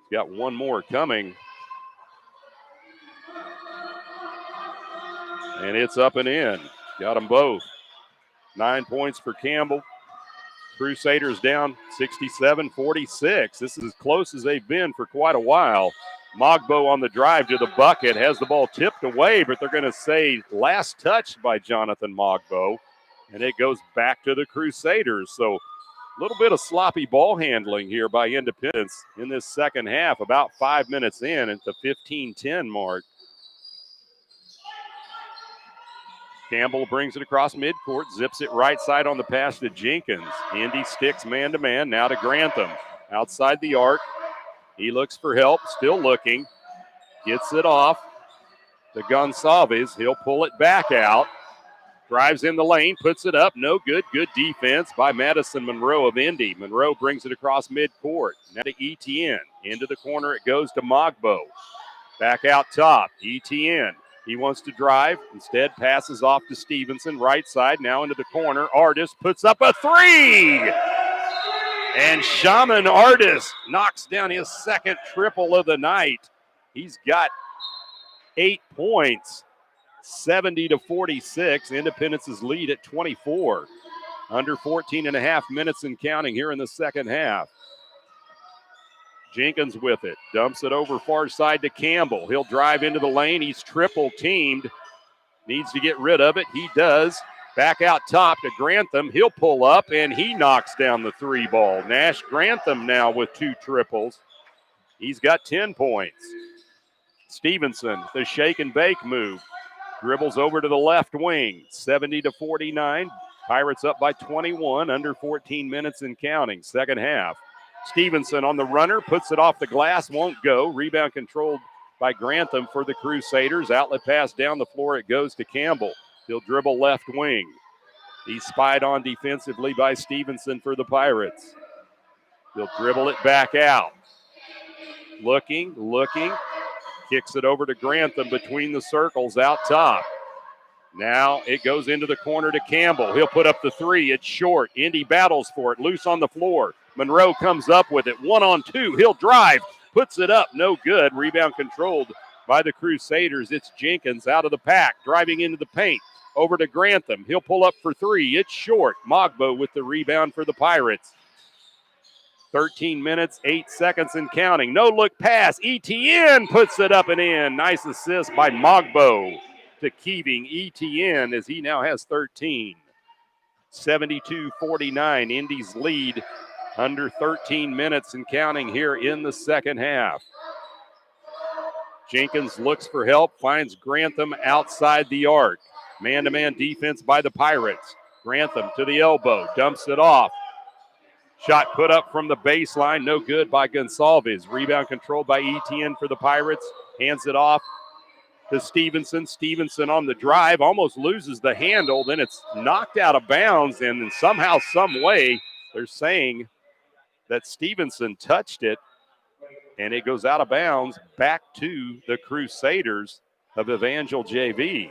He's got one more coming. And it's up and in. Got them both. 9 points for Campbell. Crusaders down 67-46. This is as close as they've been for quite a while. Mogbo on the drive to the bucket, has the ball tipped away, but they're going to say last touched by Jonathan Mogbo, and it goes back to the Crusaders. So a little bit of sloppy ball handling here by Independence in this second half, about 5 minutes in at the 15-10 mark. Campbell brings it across midcourt, zips it right side on the pass to Jenkins. Indy sticks man-to-man, now to Grantham. Outside the arc, he looks for help, still looking. Gets it off to Gonsalves. He'll pull it back out. Drives in the lane, puts it up, no good. Good defense by Madison Monroe of Indy. Monroe brings it across midcourt. Now to Etienne. Into the corner it goes to Mogbo. Back out top, Etienne. He wants to drive. Instead, passes off to Stevenson. Right side, now into the corner. Artis puts up a 3. And Shaman Artis knocks down his 2nd triple of the night. He's got 8 points. 70-46. Independence's lead at 24. Under 14 and a half minutes and counting here in the second half. Jenkins with it. Dumps it over far side to Campbell. He'll drive into the lane. He's triple teamed. Needs to get rid of it. He does. Back out top to Grantham. He'll pull up, and he knocks down the 3 ball. Nash Grantham now with 2 triples. He's got 10 points. Stevenson, the shake and bake move. Dribbles over to the left wing. 70-49. Pirates up by 21, under 14 minutes and counting. Second half. Stevenson on the runner, puts it off the glass, won't go. Rebound controlled by Grantham for the Crusaders. Outlet pass down the floor. It goes to Campbell. He'll dribble left wing. He's spied on defensively by Stevenson for the Pirates. He'll dribble it back out. Looking. Kicks it over to Grantham between the circles out top. Now it goes into the corner to Campbell. He'll put up the 3. It's short. Indy battles for it. Loose on the floor. Monroe comes up with it. 1-on-2. He'll drive. Puts it up. No good. Rebound controlled by the Crusaders. It's Jenkins out of the pack. Driving into the paint. Over to Grantham. He'll pull up for 3. It's short. Mogbo with the rebound for the Pirates. 13 minutes, 8 seconds and counting. No look pass. Etienne puts it up and in. Nice assist by Mogbo to Keeving. Etienne as he now has 13. 72-49. Indy's lead under 13 minutes and counting here in the second half. Jenkins looks for help, finds Grantham outside the arc. Man-to-man defense by the Pirates. Grantham to the elbow, dumps it off. Shot put up from the baseline, no good by Gonsalves. Rebound controlled by Etienne for the Pirates. Hands it off to Stevenson. Stevenson on the drive, almost loses the handle. Then it's knocked out of bounds, and then somehow, some way, they're saying that Stevenson touched it, and it goes out of bounds back to the Crusaders of Evangel JV.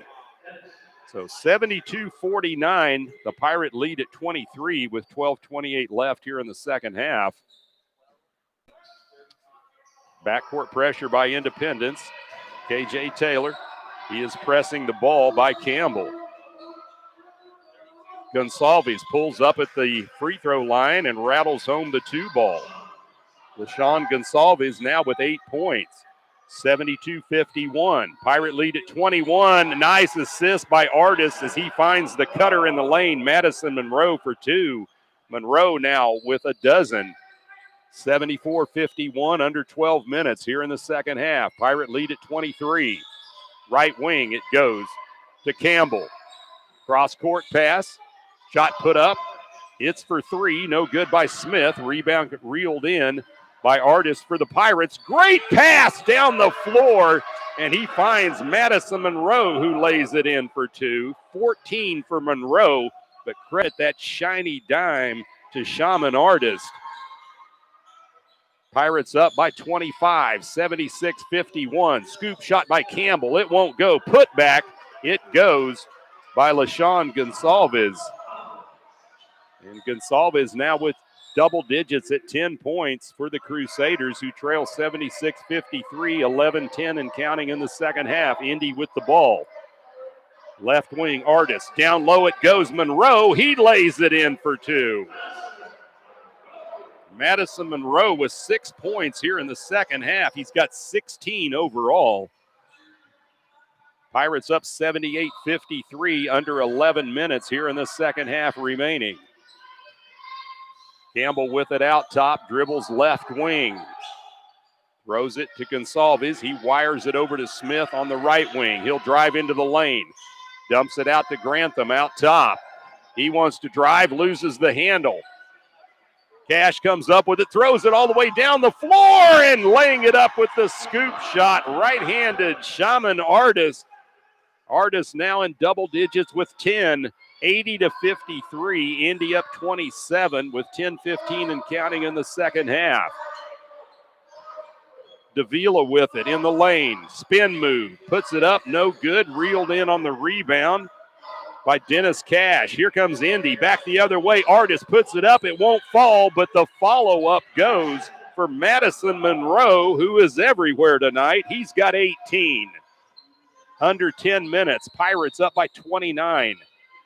So 72-49, the Pirate lead at 23 with 12:28 left here in the second half. Backcourt pressure by Independence. KJ Taylor, he is pressing the ball by Campbell. Gonsalves pulls up at the free throw line and rattles home the 2 ball. LaShawn Gonsalves now with 8 points. 72-51. Pirate lead at 21. Nice assist by Artis as he finds the cutter in the lane. Madison Monroe for 2. Monroe now with a dozen. 74-51, under 12 minutes here in the second half. Pirate lead at 23. Right wing it goes to Campbell. Cross court pass. Shot put up. It's for 3. No good by Smith. Rebound reeled in by Artis for the Pirates. Great pass down the floor, and he finds Madison Monroe, who lays it in for 2. 14 for Monroe, but credit that shiny dime to Shaman Artis. Pirates up by 25, 76-51. Scoop shot by Campbell. It won't go. Put back. It goes by LaShawn Gonsalves. And Gonsalves now with double digits at 10 points for the Crusaders, who trail 76-53, 11-10 and counting in the second half. Indy with the ball. Left wing, Artis. Down low it goes. Monroe, he lays it in for 2. Madison Monroe with 6 points here in the second half. He's got 16 overall. Pirates up 78-53, under 11 minutes here in the second half remaining. Campbell with it out top, dribbles left wing. Throws it to Gonsalves. He wires it over to Smith on the right wing. He'll drive into the lane. Dumps it out to Grantham out top. He wants to drive, loses the handle. Cash comes up with it, throws it all the way down the floor, and laying it up with the scoop shot. Right-handed Shaman Artis. Artis now in double digits with 10. 80-53. Indy up 27 with 10:15 and counting in the second half. Davila with it in the lane. Spin move. Puts it up. No good. Reeled in on the rebound by Dennis Cash. Here comes Indy. Back the other way. Artis puts it up. It won't fall, but the follow-up goes for Madison Monroe, who is everywhere tonight. He's got 18. Under 10 minutes. Pirates up by 29.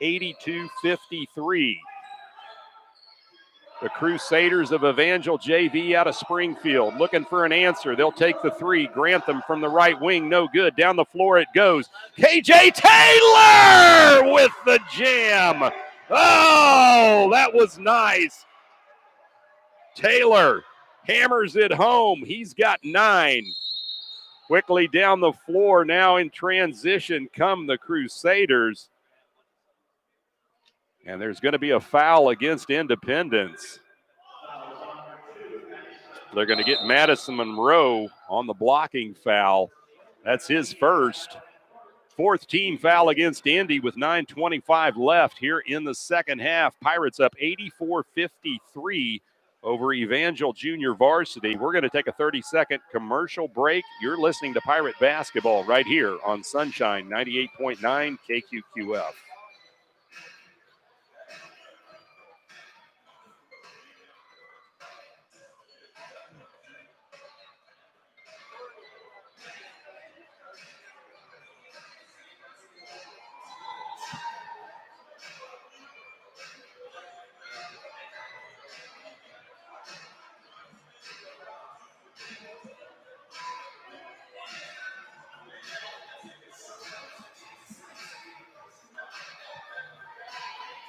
82-53. The Crusaders of Evangel JV out of Springfield looking for an answer. They'll take the three. Grantham from the right wing, no good. Down the floor it goes. KJ Taylor with the jam. Oh, that was nice. Taylor hammers it home. He's got 9. Quickly down the floor now in transition come the Crusaders. And there's going to be a foul against Independence. They're going to get Madison Monroe on the blocking foul. That's his first. 4th team foul against Indy with 9:25 left here in the second half. Pirates up 84-53 over Evangel Junior Varsity. We're going to take a 30-second commercial break. You're listening to Pirate Basketball right here on Sunshine 98.9 KQQF.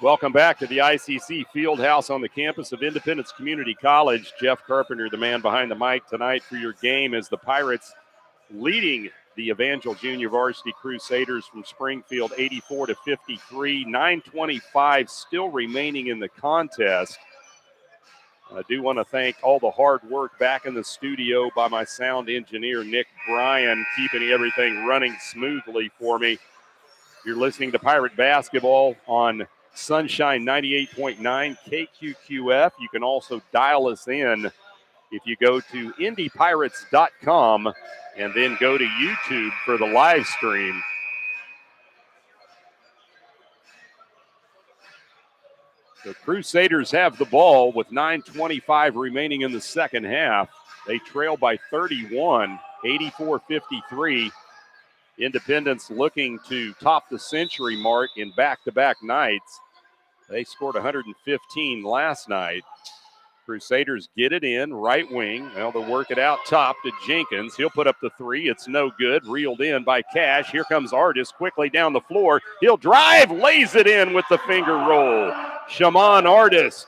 Welcome back to the ICC Fieldhouse on the campus of Independence Community College. Jeff Carpenter, the man behind the mic tonight for your game, as the Pirates leading the Evangel Junior Varsity Crusaders from Springfield 84-53. 9:25 still remaining in the contest. I do want to thank all the hard work back in the studio by my sound engineer, Nick Bryan, keeping everything running smoothly for me. You're listening to Pirate Basketball on Sunshine 98.9 KQQF. You can also dial us in if you go to indypirates.com and then go to YouTube for the live stream. The Crusaders have the ball with 9:25 remaining in the second half. They trail by 31, 84-53. Independence looking to top the century mark in back-to-back nights. They scored 115 last night. Crusaders get it in, right wing. Well, they'll work it out top to Jenkins. He'll put up the three. It's no good. Reeled in by Cash. Here comes Artis quickly down the floor. He'll drive, lays it in with the finger roll. Shaman Artis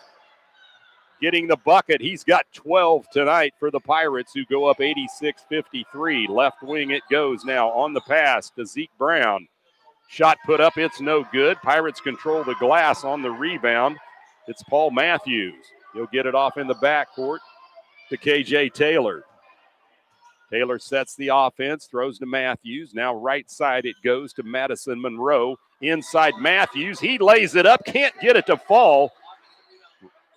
getting the bucket. He's got 12 tonight for the Pirates, who go up 86-53. Left wing it goes now on the pass to Zeke Brown. Shot put up, it's no good. Pirates control the glass on the rebound. It's Paul Matthews. He'll get it off in the backcourt to KJ Taylor. Taylor sets the offense, throws to Matthews. Now right side it goes to Madison Monroe. Inside Matthews, he lays it up, can't get it to fall.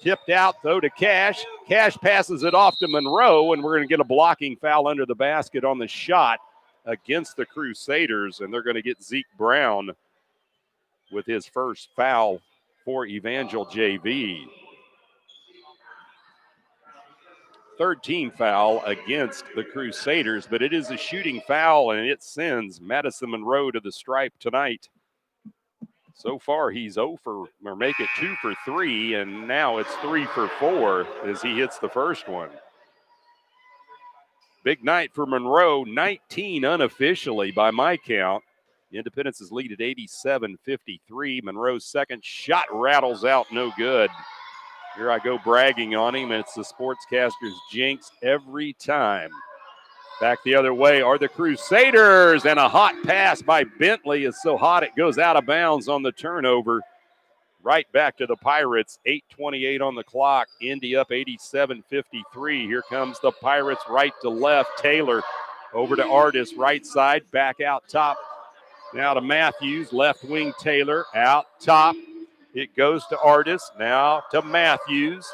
Tipped out, though, to Cash. Cash passes it off to Monroe, and we're going to get a blocking foul under the basket on the shot against the Crusaders, and they're going to get Zeke Brown with his first foul for Evangel JV. 3rd team foul against the Crusaders, but it is a shooting foul, and it sends Madison Monroe to the stripe tonight. So far, he's 2 for 3, and now it's 3 for 4 as he hits the first one. Big night for Monroe, 19 unofficially by my count. Independence's lead at 87-53. Monroe's second shot rattles out, no good. Here I go bragging on him, and it's the sportscaster's jinx every time. Back the other way are the Crusaders, and a hot pass by Bentley is so hot it goes out of bounds on the turnover. Right back to the Pirates, 8:28 on the clock. Indy up 87-53. Here comes the Pirates right to left. Taylor over to Artis, right side, back out top. Now to Matthews, left wing Taylor, out top. It goes to Artis, now to Matthews.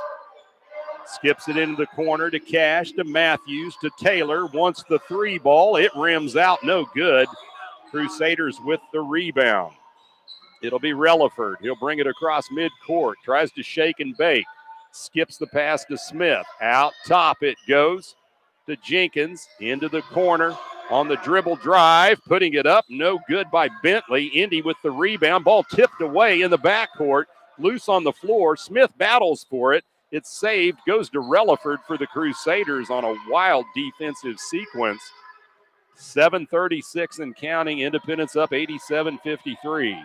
Skips it into the corner to Cash, to Matthews, to Taylor. Wants the 3 ball. It rims out, no good. Crusaders with the rebound. It'll be Relaford. He'll bring it across midcourt. Tries to shake and bake. Skips the pass to Smith. Out top it goes to Jenkins. Into the corner on the dribble drive. Putting it up. No good by Bentley. Indy with the rebound. Ball tipped away in the backcourt. Loose on the floor. Smith battles for it. It's saved, goes to Relaford for the Crusaders on a wild defensive sequence. 7:36 and counting. Independence up 87-53.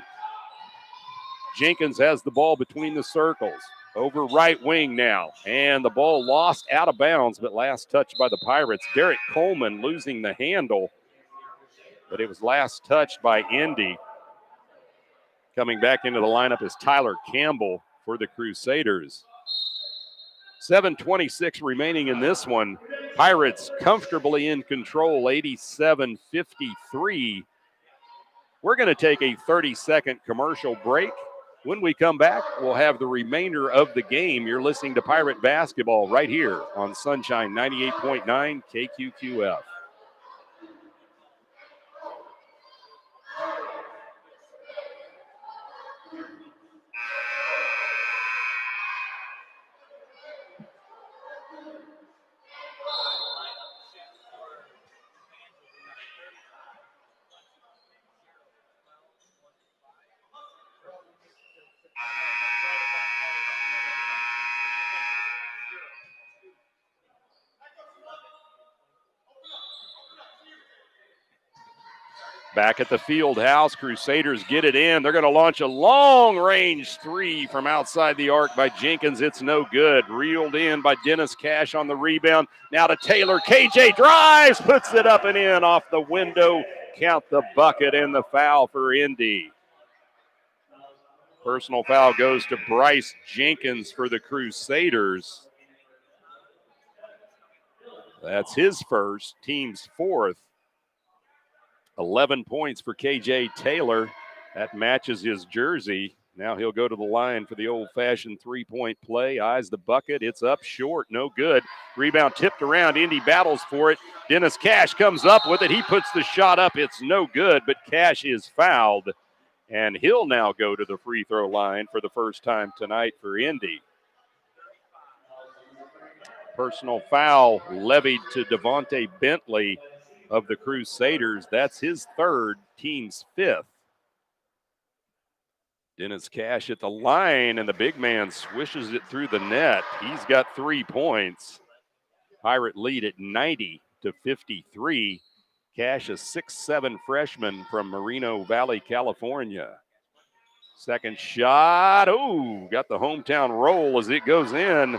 Jenkins has the ball between the circles. Over right wing now. And the ball lost out of bounds, but last touched by the Pirates. Derek Coleman losing the handle, but it was last touched by Indy. Coming back into the lineup is Tyler Campbell for the Crusaders. 7:26 remaining in this one. Pirates comfortably in control, 87-53. We're going to take a 30-second commercial break. When we come back, we'll have the remainder of the game. You're listening to Pirate Basketball right here on Sunshine 98.9 KQQF. Back at the field house, Crusaders get it in. They're going to launch a long-range three from outside the arc by Jenkins. It's no good. Reeled in by Dennis Cash on the rebound. Now to Taylor. KJ drives, puts it up and in off the window. Count the bucket and the foul for Indy. Personal foul goes to Bryce Jenkins for the Crusaders. That's his first, team's fourth. 11 points for KJ Taylor. That matches his jersey. Now he'll go to the line for the old-fashioned three-point play. Eyes the bucket. It's up short. No good. Rebound tipped around. Indy battles for it. Dennis Cash comes up with it. He puts the shot up. It's no good, but Cash is fouled. And he'll now go to the free throw line for the first time tonight for Indy. Personal foul levied to Devontae Bentley of the Crusaders. That's his third, team's fifth. Dennis Cash at the line, and the big man swishes it through the net. He's got 3 points. Pirate lead at 90-53. Cash, a 6'7" freshman from Moreno Valley, California. Second shot. Oh, got the hometown roll as it goes in.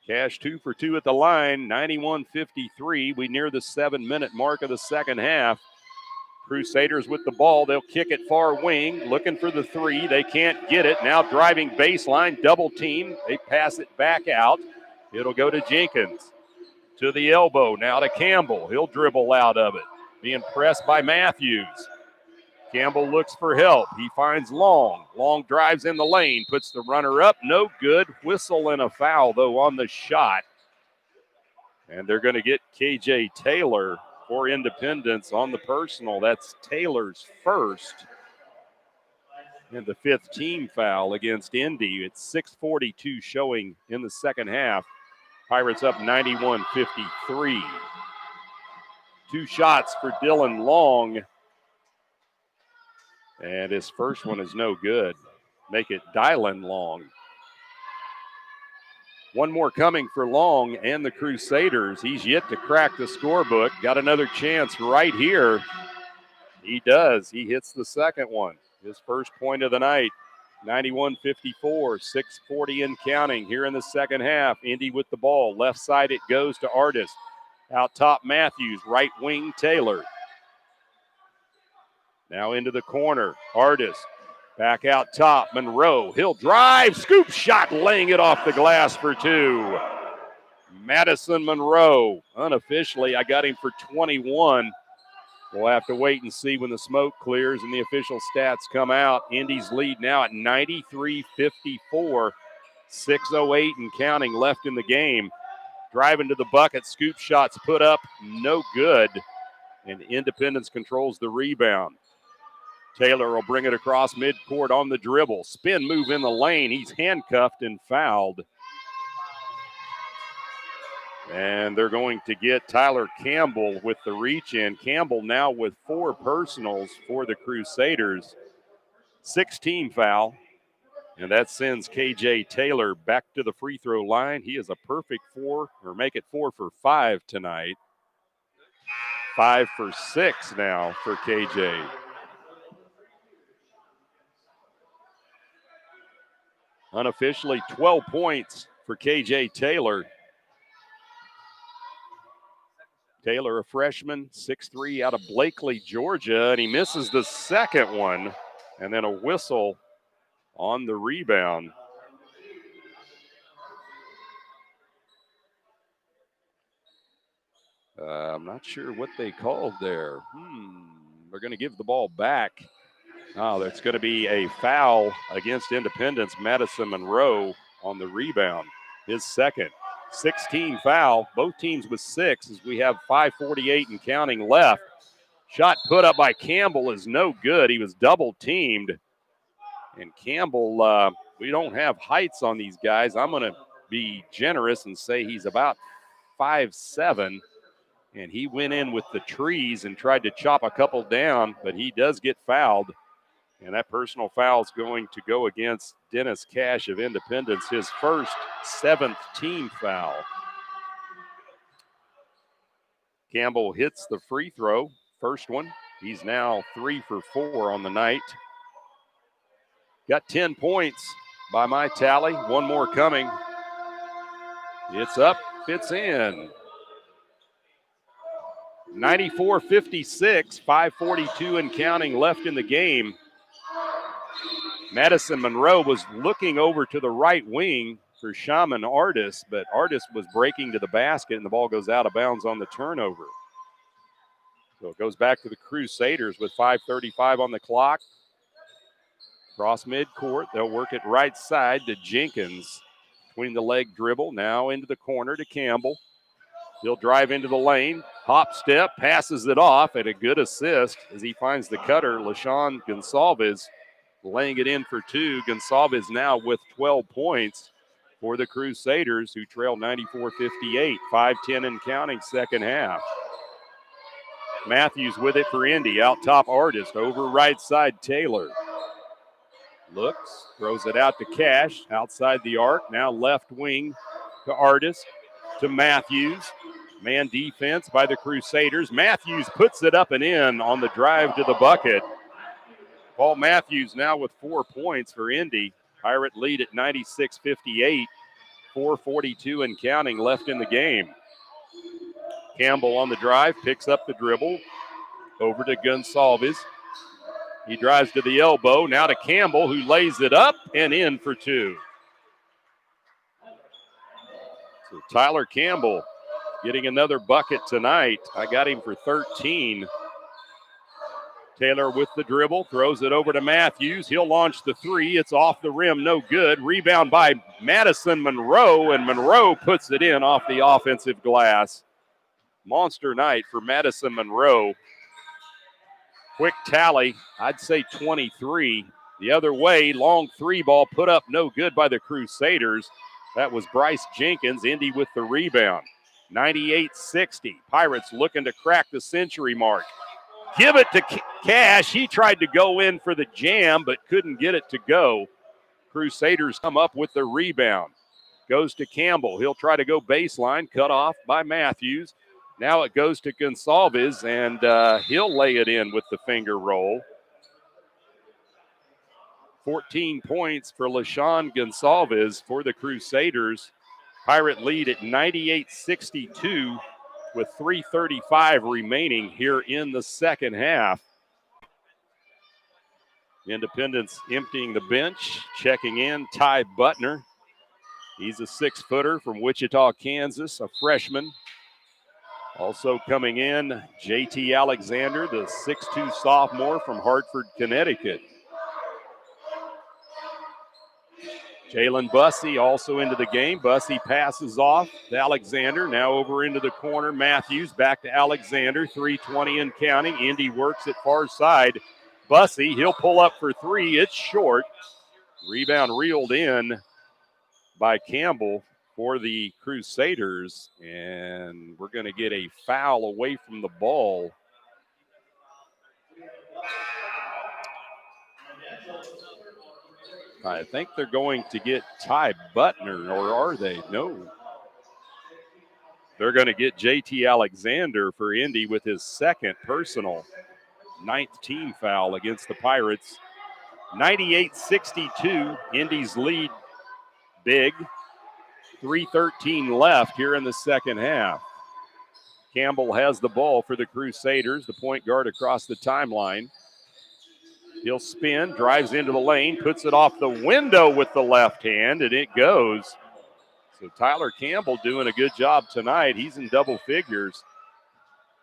Cash 2 for 2 at the line, 91-53. We near the 7-minute mark of the second half. Crusaders with the ball. They'll kick it far wing, looking for the three. They can't get it. Now driving baseline, double team. They pass it back out. It'll go to Jenkins. To the elbow, now to Campbell. He'll dribble out of it. Being pressed by Matthews. Campbell looks for help. He finds Long. Long drives in the lane, puts the runner up. No good. Whistle and a foul, though, on the shot. And they're going to get KJ Taylor for Independence on the personal. That's Taylor's first. And the fifth team foul against Indy. It's 6:42 showing in the second half. Pirates up 91-53. 2 shots for Dylan Long. And his first one is no good. Make it Dylan Long. One more coming for Long and the Crusaders. He's yet to crack the scorebook. Got another chance right here. He does. He hits the second one. His first point of the night. 91-54, 6:40 and counting here in the second half. Indy with the ball. Left side it goes to Artis. Out top Matthews. Right wing Taylor. Now into the corner. Artis. Back out top. Monroe. He'll drive. Scoop shot. Laying it off the glass for 2. Madison Monroe. Unofficially, I got him for 21. We'll have to wait and see when the smoke clears and the official stats come out. Indy's lead now at 93-54. 6:08 and counting left in the game. Driving to the bucket. Scoop shots put up. No good. And Independence controls the rebound. Taylor will bring it across midcourt on the dribble. Spin move in the lane. He's handcuffed and fouled. And they're going to get Tyler Campbell with the reach in. Campbell now with 4 personals for the Crusaders. 6-team foul. And that sends KJ Taylor back to the free throw line. He is a perfect 4, or make it 4 for 5 tonight. 5 for 6 now for KJ. Unofficially 12 points for KJ Taylor. Taylor, a freshman, 6'3", out of Blakely, Georgia, and he misses the second one, and then a whistle on the rebound. I'm not sure what they called there. They're going to give the ball back. Oh, that's going to be a foul against Independence. Madison Monroe on the rebound. His second. 16 foul. Both teams with 6 as we have 5:48 and counting left. Shot put up by Campbell is no good. He was double teamed. And Campbell, we don't have heights on these guys. I'm going to be generous and say he's about 5'7". And he went in with the trees and tried to chop a couple down, but he does get fouled. And that personal foul is going to go against Dennis Cash of Independence, his first 7th team foul. Campbell hits the free throw, first one. He's now 3 for 4 on the night. Got 10 points by my tally. One more coming. It's up, it's in. 94-56, 5:42 and counting left in the game. Madison Monroe was looking over to the right wing for Shaman Artis, but Artis was breaking to the basket, and the ball goes out of bounds on the turnover. So it goes back to the Crusaders with 5:35 on the clock. Cross midcourt, they'll work it right side to Jenkins. Between the leg dribble, now into the corner to Campbell. He'll drive into the lane, hop step, passes it off, and a good assist as he finds the cutter, LaShawn Gonsalves, laying it in for 2. Gonsalves now with 12 points for the Crusaders, who trail 94-58, 5:10 and counting second half. Matthews with it for Indy, out top Artist, over right side Taylor. Looks, throws it out to Cash, outside the arc, now left wing to Artist, to Matthews. Man defense by the Crusaders. Matthews puts it up and in on the drive to the bucket. Paul Matthews now with 4 points for Indy. Pirate lead at 96-58. 4:42 and counting left in the game. Campbell on the drive, picks up the dribble. Over to Gonsalves. He drives to the elbow. Now to Campbell, who lays it up and in for 2. So Tyler Campbell getting another bucket tonight. I got him for 13. Taylor with the dribble, throws it over to Matthews. He'll launch the 3. It's off the rim, no good. Rebound by Madison Monroe, and Monroe puts it in off the offensive glass. Monster night for Madison Monroe. Quick tally, I'd say 23. The other way, long 3 ball put up no good by the Crusaders. That was Bryce Jenkins. Indy with the rebound. 98-60. Pirates looking to crack the century mark. Give it to Cash. He tried to go in for the jam, but couldn't get it to go. Crusaders come up with the rebound. Goes to Campbell. He'll try to go baseline, cut off by Matthews. Now it goes to Gonsalves, and he'll lay it in with the finger roll. 14 points for LaShawn Gonsalves for the Crusaders. Pirate lead at 98-62 with 3:35 remaining here in the second half. Independence emptying the bench, checking in Ty Butner. He's a 6-footer from Wichita, Kansas, a freshman. Also coming in, JT Alexander, the 6'2 sophomore from Hartford, Connecticut. Jalen Bussey also into the game. Bussey passes off to Alexander. Now over into the corner. Matthews back to Alexander. 3:20 and counting. Indy works it far side. Bussey, he'll pull up for 3. It's short. Rebound reeled in by Campbell for the Crusaders. And we're going to get a foul away from the ball. I think they're going to get Ty Butner, or are they? No. They're going to get JT Alexander for Indy with his second personal, 9th team foul against the Pirates. 98-62, Indy's lead big. 3:13 left here in the second half. Campbell has the ball for the Crusaders, the point guard across the timeline. He'll spin, drives into the lane, puts it off the window with the left hand, and it goes. So Tyler Campbell doing a good job tonight. He's in double figures.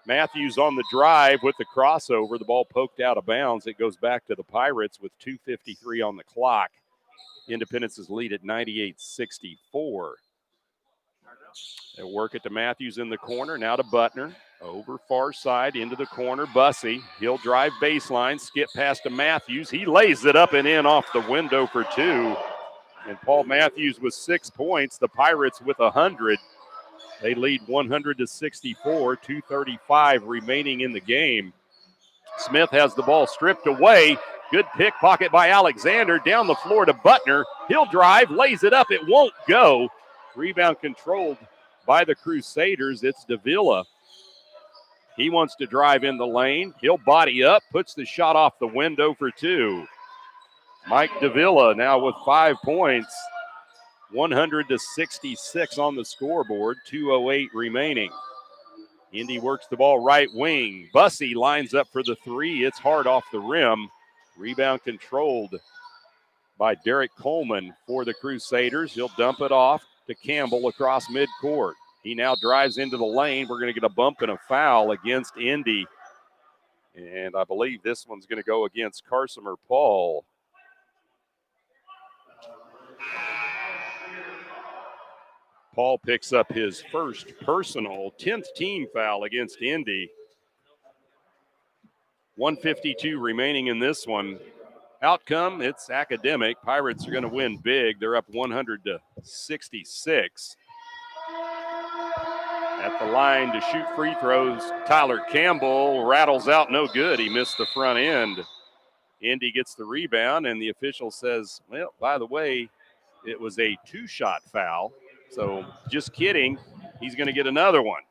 Matthews on the drive with the crossover. The ball poked out of bounds. It goes back to the Pirates with 2:53 on the clock. Independence's lead at 98-64. They work it to Matthews in the corner. Now to Butner. Over far side into the corner. Bussey. He'll drive baseline. Skip past to Matthews. He lays it up and in off the window for 2. And Paul Matthews with 6 points. The Pirates with 100. They lead 100-64. 2:35 remaining in the game. Smith has the ball stripped away. Good pickpocket by Alexander. Down the floor to Butner. He'll drive. Lays it up. It won't go. Rebound controlled by the Crusaders. It's Davila. He wants to drive in the lane. He'll body up. Puts the shot off the window for 2. Mike Davila now with 5 points. 100-66 on the scoreboard. 2:08 remaining. Indy works the ball right wing. Bussey lines up for the 3. It's hard off the rim. Rebound controlled by Derek Coleman for the Crusaders. He'll dump it off to Campbell across midcourt. He now drives into the lane. We're going to get a bump and a foul against Indy. And I believe this one's going to go against Carsomer Paul. Paul picks up his first personal 10th team foul against Indy. 1:52 remaining in this one. Outcome, it's academic. Pirates are going to win big. They're up 100-66. At the line to shoot free throws, Tyler Campbell rattles out no good. He missed the front end. Indy gets the rebound, and the official says, well, by the way, it was a 2-shot foul. So just kidding. He's going to get another one.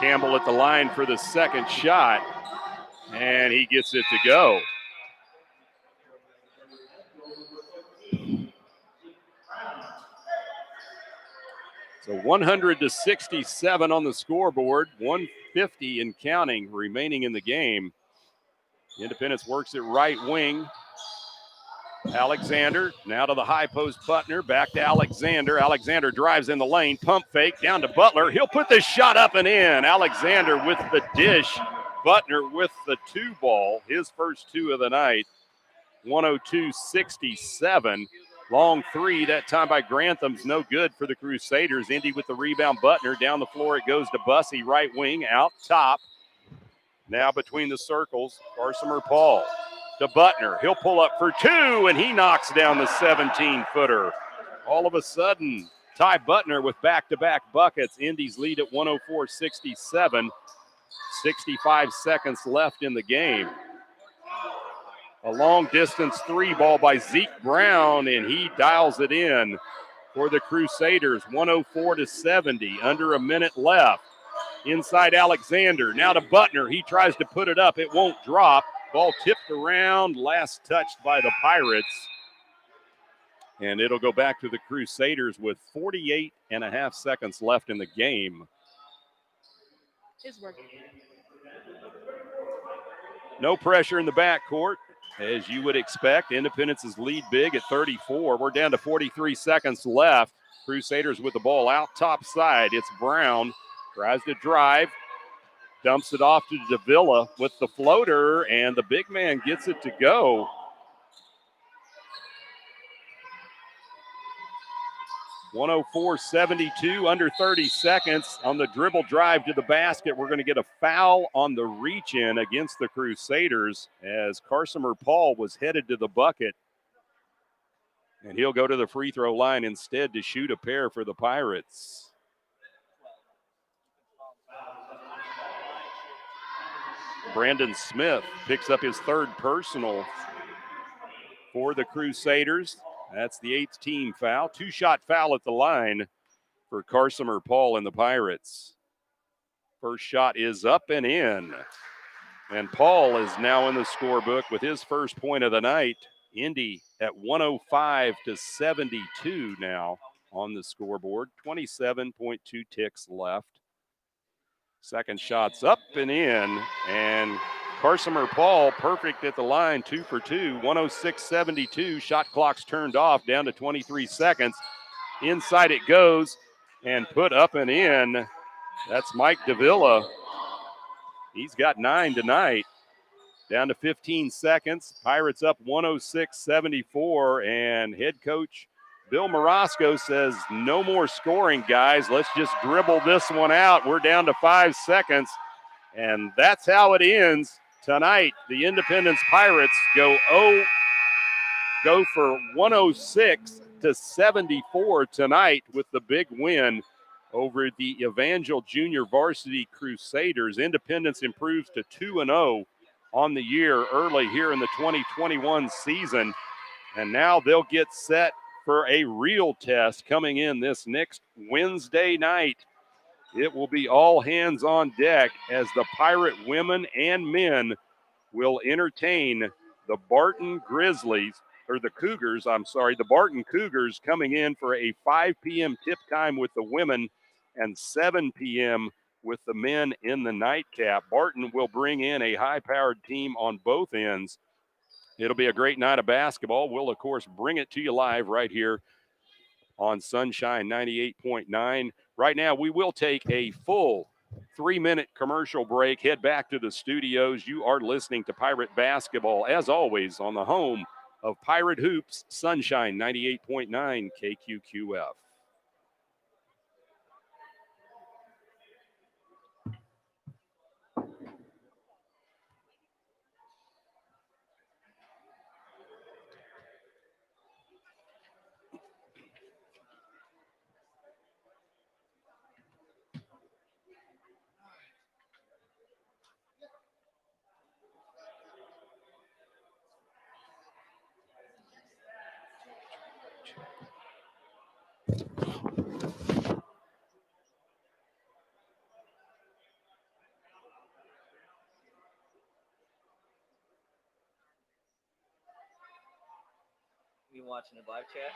Campbell at the line for the second shot, and he gets it to go. So 100-67 on the scoreboard, 150 and counting remaining in the game. Independence works it right wing. Alexander now to the high post. Butner back to Alexander. Alexander drives in the lane, pump fake down to Butler. He'll put the shot up and in. Alexander with the dish. Butner with the 2 ball, his first 2 of the night. 102-67. Long 3 that time by Grantham's no good for the Crusaders. Indy with the rebound. Butner down the floor. It goes to Bussey, right wing, out top. Now between the circles, Carsomer Paul to Butner. He'll pull up for 2, and he knocks down the 17-footer. All of a sudden, Ty Butner with back-to-back buckets. Indy's lead at 104-67. 65 seconds left in the game. A long-distance 3 ball by Zeke Brown, and he dials it in for the Crusaders. 104-70, under a minute left. Inside Alexander, now to Butner. He tries to put it up. It won't drop. Ball tipped around, last touched by the Pirates. And it'll go back to the Crusaders with 48.5 seconds left in the game. It's working. No pressure in the backcourt, as you would expect. Independence's lead big at 34. We're down to 43 seconds left. Crusaders with the ball out top side. It's Brown, tries to drive. Dumps it off to Davila with the floater, and the big man gets it to go. (104-72), under 30 seconds on the dribble drive to the basket. We're going to get a foul on the reach-in against the Crusaders as Carsomer Paul was headed to the bucket. And he'll go to the free throw line instead to shoot a pair for the Pirates. Brandon Smith picks up his third personal for the Crusaders. That's the 8th team foul. 2-shot foul at the line for Carsomer Paul and the Pirates. First shot is up and in. And Paul is now in the scorebook with his first point of the night. Indy at 105-72 now on the scoreboard. 27.2 ticks left. Second shot's up and in. And Carsomer Paul perfect at the line, 2 for 2. 106-72. Shot clock's turned off, down to 23 seconds. Inside it goes and put up and in. That's Mike Davila. He's got 9 tonight. Down to 15 seconds. Pirates up 106-74. And head coach Bill Morosco says, no more scoring, guys. Let's just dribble this one out. We're down to 5 seconds. And that's how it ends tonight. The Independence Pirates go for 106-74 tonight with the big win over the Evangel Junior Varsity Crusaders. Independence improves to 2-0 on the year early here in the 2021 season. And now they'll get set for a real test coming in this next Wednesday night. It will be all hands on deck as the Pirate women and men will entertain the Barton Cougars coming in for a 5 p.m. tip time with the women and 7 p.m. with the men in the nightcap. Barton will bring in a high-powered team on both ends. It'll be a great night of basketball. We'll, of course, bring it to you live right here on Sunshine 98.9. Right now, we will take a full 3-minute commercial break. Head back to the studios. You are listening to Pirate Basketball, as always, on the home of Pirate Hoops, Sunshine 98.9 KQQF. You watching the live chat?